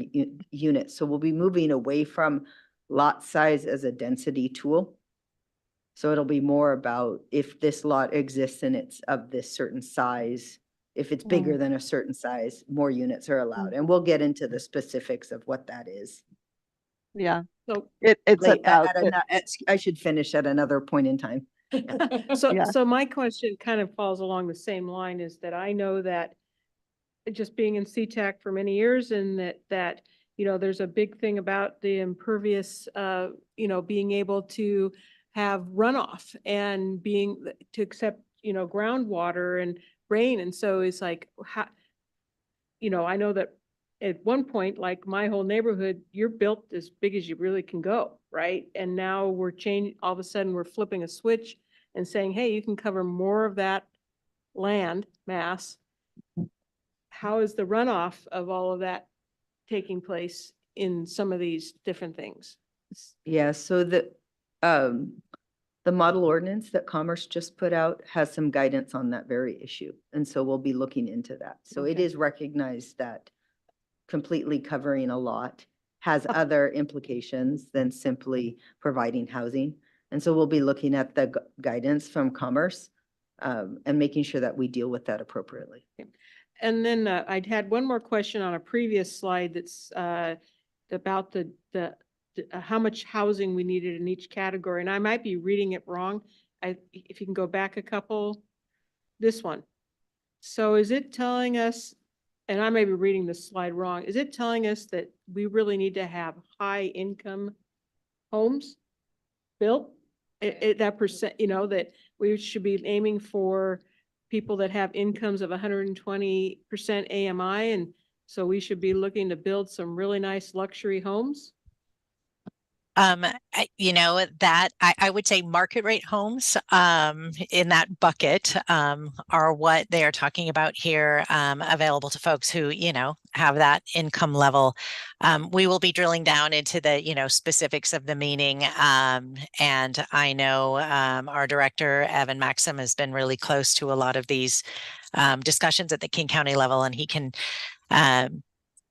units. So we'll be moving away from lot size as a density tool. So it'll be more about if this lot exists and it's of this certain size, if it's bigger than a certain size, more units are allowed. And we'll get into the specifics of what that is. Yeah. So, It's Like, about I should finish at another point in time. Yeah. so my question kind of falls along the same line, is that I know that just being in CTAC for many years, and that, you know, there's a big thing about the impervious, you know, being able to have runoff and being to accept, you know, groundwater and rain. And so it's like, how, you know, I know that at one point, like my whole neighborhood, you're built as big as you really can go, right? And now we're changing, all of a sudden we're flipping a switch and saying, hey, you can cover more of that land mass. How is the runoff of all of that taking place in some of these different things? Yeah, so The model ordinance that Commerce just put out has some guidance on that very issue. And so we'll be looking into that. So it Okay. is recognized that completely covering a lot has other implications than simply providing housing. And so we'll be looking at the guidance from Commerce and making sure that we deal with that appropriately. And then I'd had one more question on a previous slide that's about the how much housing we needed in each category, and I might be reading it wrong. If you can go back a couple, this one. So is it telling us, and I may be reading this slide wrong, is it telling us that we really need to have high income homes built? That percent, you know, that we should be aiming for people that have incomes of 120% AMI, and so we should be looking to build some really nice luxury homes? You know, that I would say market rate homes in that bucket are what they are talking about here, available to folks who, you know, have that income level. We will be drilling down into the, you know, specifics of the meaning. And I know our director, Evan Maxim, has been really close to a lot of these discussions at the King County level, and he can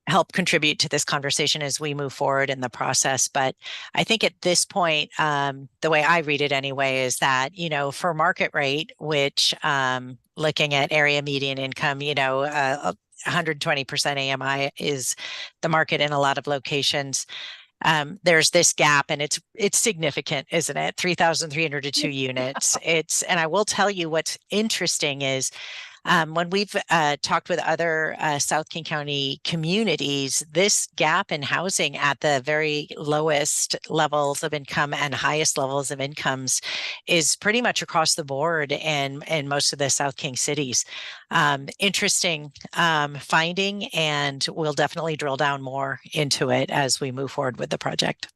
help contribute to this conversation as we move forward in the process. But I think at this point, the way I read it anyway, is that, you know, for market rate, which looking at area median income, you know, 120% AMI is the market in a lot of locations. There's this gap, and it's significant, isn't it? 3,302 units. And I will tell you what's interesting is when we've talked with other South King County communities, this gap in housing at the very lowest levels of income and highest levels of incomes is pretty much across the board in most of the South King cities. Interesting finding, and we'll definitely drill down more into it as we move forward with the project.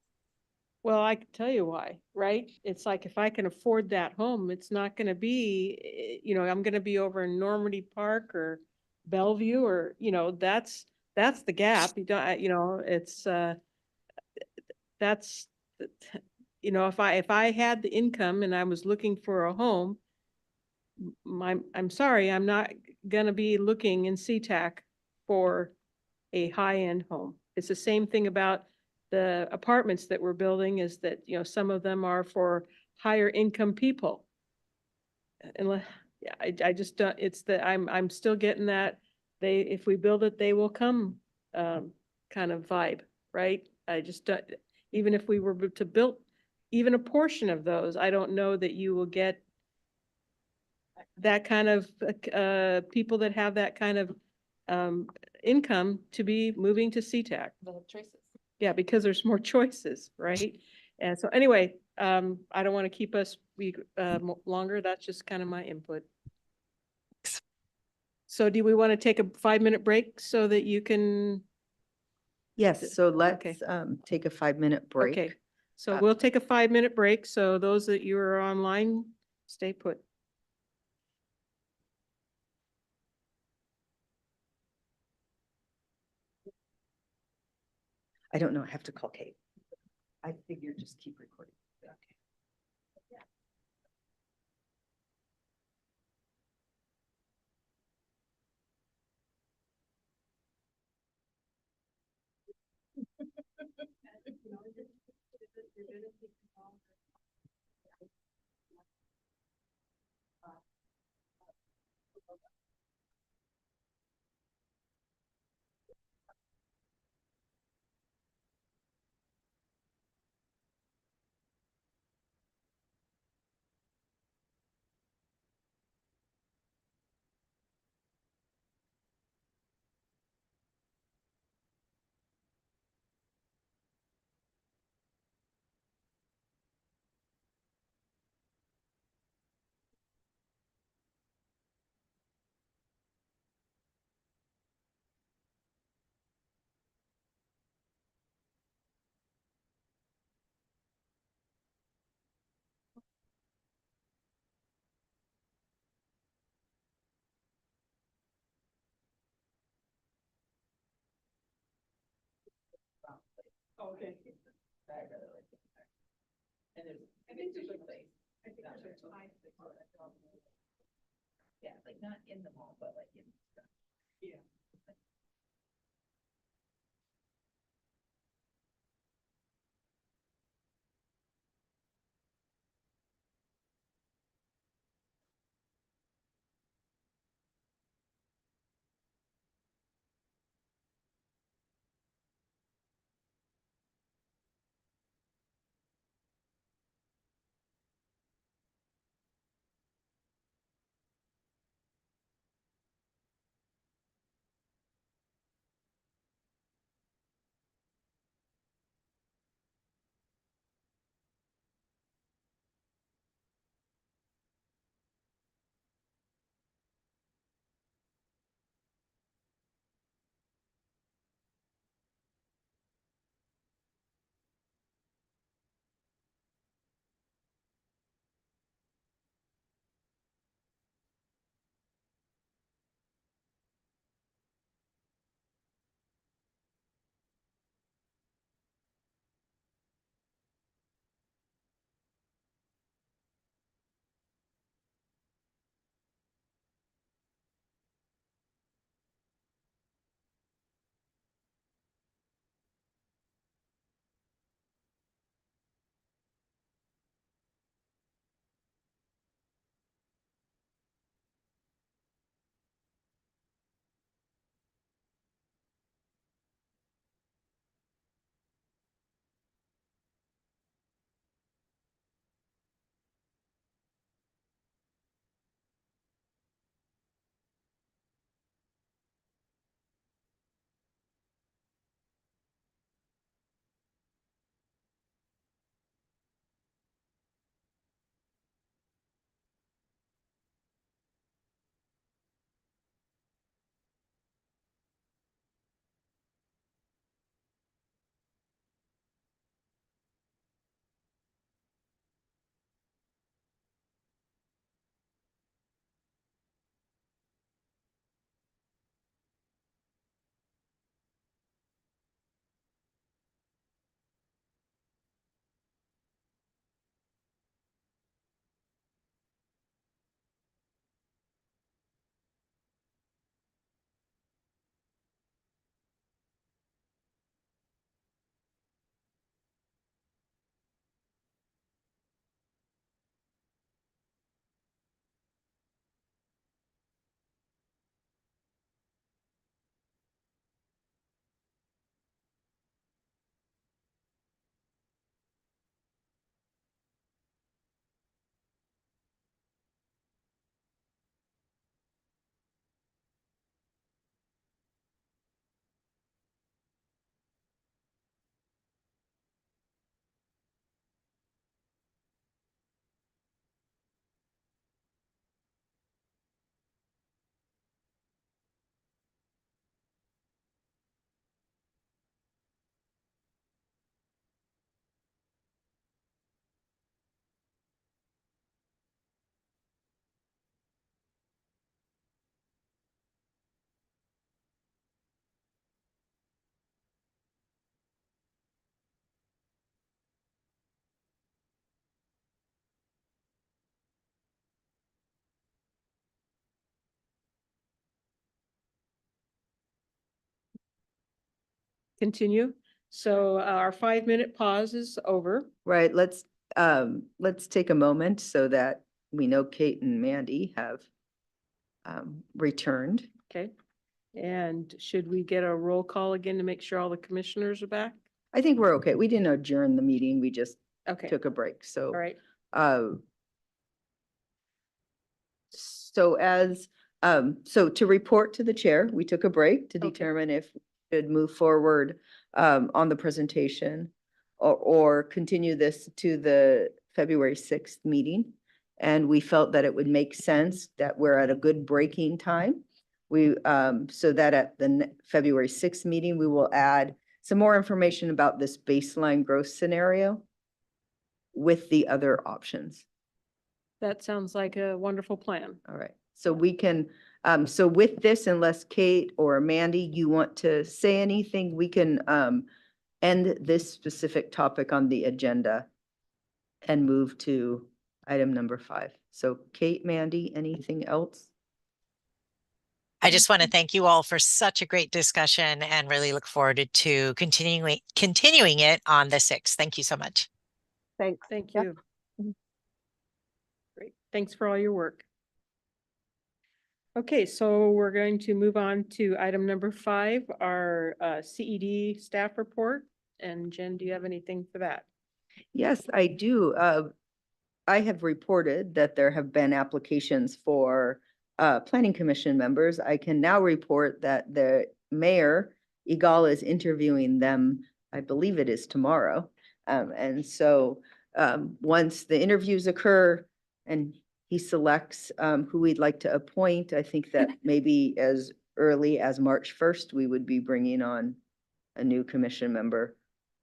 Well, I can tell you why, right? It's like, if I can afford that home, it's not gonna be, you know, I'm gonna be over in Normandy Park or Bellevue, or, you know, that's the gap. You don't, you know, it's, that's, you know, if I had the income and I was looking for a home, I'm sorry, I'm not gonna be looking in SeaTac for a high-end home. It's the same thing about the apartments that we're building, is that, you know, some of them are for higher income people. And yeah, I just don't, it's that I'm still getting that if we build it, they will come kind of vibe, right? I just don't, even if we were to build even a portion of those, I don't know that you will get that kind of people that have that kind of income to be moving to SeaTac. Choices. Yeah, because there's more choices, right? And so anyway, I don't want to keep us longer. That's just kind of my input. So do we want to take a 5-minute break so that you can? Yes, so Okay. let's take a 5-minute break. Okay, so we'll take a 5-minute break. So those that you are online, stay put. I don't know, I have to call Kate. I figure just keep recording. Okay. Okay. I think there's a place. Yeah, like not in the mall, but like in. Yeah. Continue. So our 5-minute pause is over. Right, let's take a moment so that we know Kate and Mandy have returned. Okay. And should we get a roll call again to make sure all the commissioners are back? I think we're okay. We didn't adjourn the meeting. We just Okay. took a break, so. All right. So so to report to the chair, we took a break to Okay. determine if we should move forward on the presentation or continue this to the February 6th meeting. And we felt that it would make sense that we're at a good breaking time. So that at the February 6th meeting, we will add some more information about this baseline growth scenario with the other options. That sounds like a wonderful plan. All right, so we can, so with this, unless Kate or Mandy, you want to say anything, we can end this specific topic on the agenda and move to item number 5. So Kate, Mandy, anything else? I just want to thank you all for such a great discussion and really look forward to continuing it on the 6th. Thank you so much. Thanks. Thank Yep. you. Mhm. Great. Thanks for all your work. Okay, so we're going to move on to item number 5, our CED staff report. And Jen, do you have anything for that? Yes, I do. I have reported that there have been applications for planning commission members. I can now report that the mayor, Igal, is interviewing them. I believe it is tomorrow. And so once the interviews occur and he selects who we'd like to appoint, I think that maybe as early as March 1st, we would be bringing on a new commission member.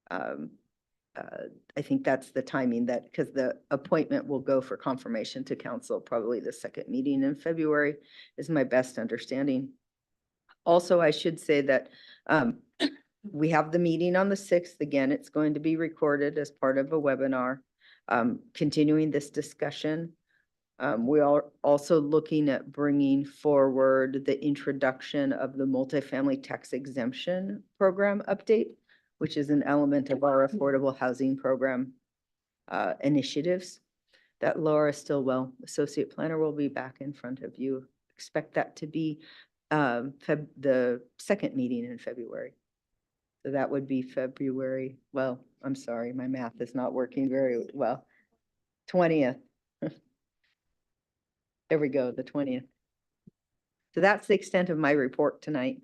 I think that's the timing that, because the appointment will go for confirmation to council, probably the second meeting in February is my best understanding. Also, I should say that we have the meeting on the 6th. Again, it's going to be recorded as part of a webinar. Continuing this discussion, we are also looking at bringing forward the introduction of the multifamily tax exemption program update, which is an element of our affordable housing program initiatives that Laura Stillwell, Associate Planner, will be back in front of you. Expect that to be the second meeting in February. So that would be February, well, I'm sorry, my math is not working very well. 20th. There we go, the 20th. So that's the extent of my report tonight.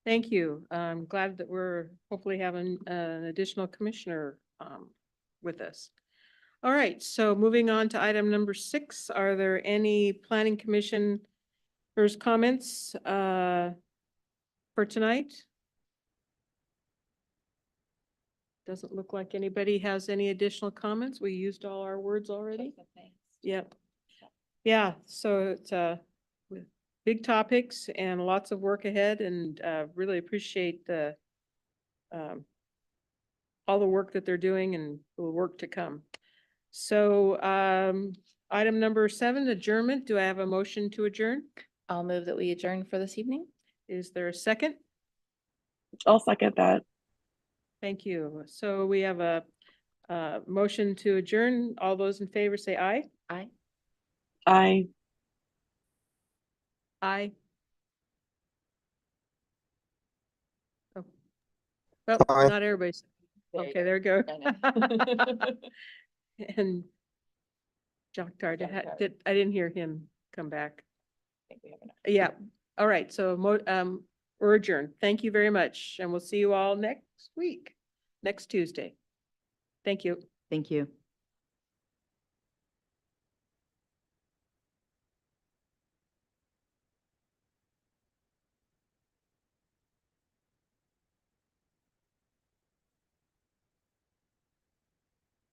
Thank you. I'm glad that we're hopefully having an additional commissioner with us. All right, so moving on to item number 6, are there any planning commission first comments for tonight? Doesn't look like anybody has any additional comments. We used all our words already. Yep. Yeah, so it's with big topics and lots of work ahead, and really appreciate the all the work that they're doing and the work to come. So item number 7, adjournment. Do I have a motion to adjourn? I'll move that we adjourn for this evening. Is there a second? I'll second that. Thank you. So we have a motion to adjourn. All those in favor say aye. Aye. Aye. Aye. Oh, oh, Aye. not everybody's. Okay, there we go. And Joktar, I didn't hear him come back. Yeah, all right, so we're adjourned. Thank you very much, and we'll see you all next week, next Tuesday. Thank you. Thank you.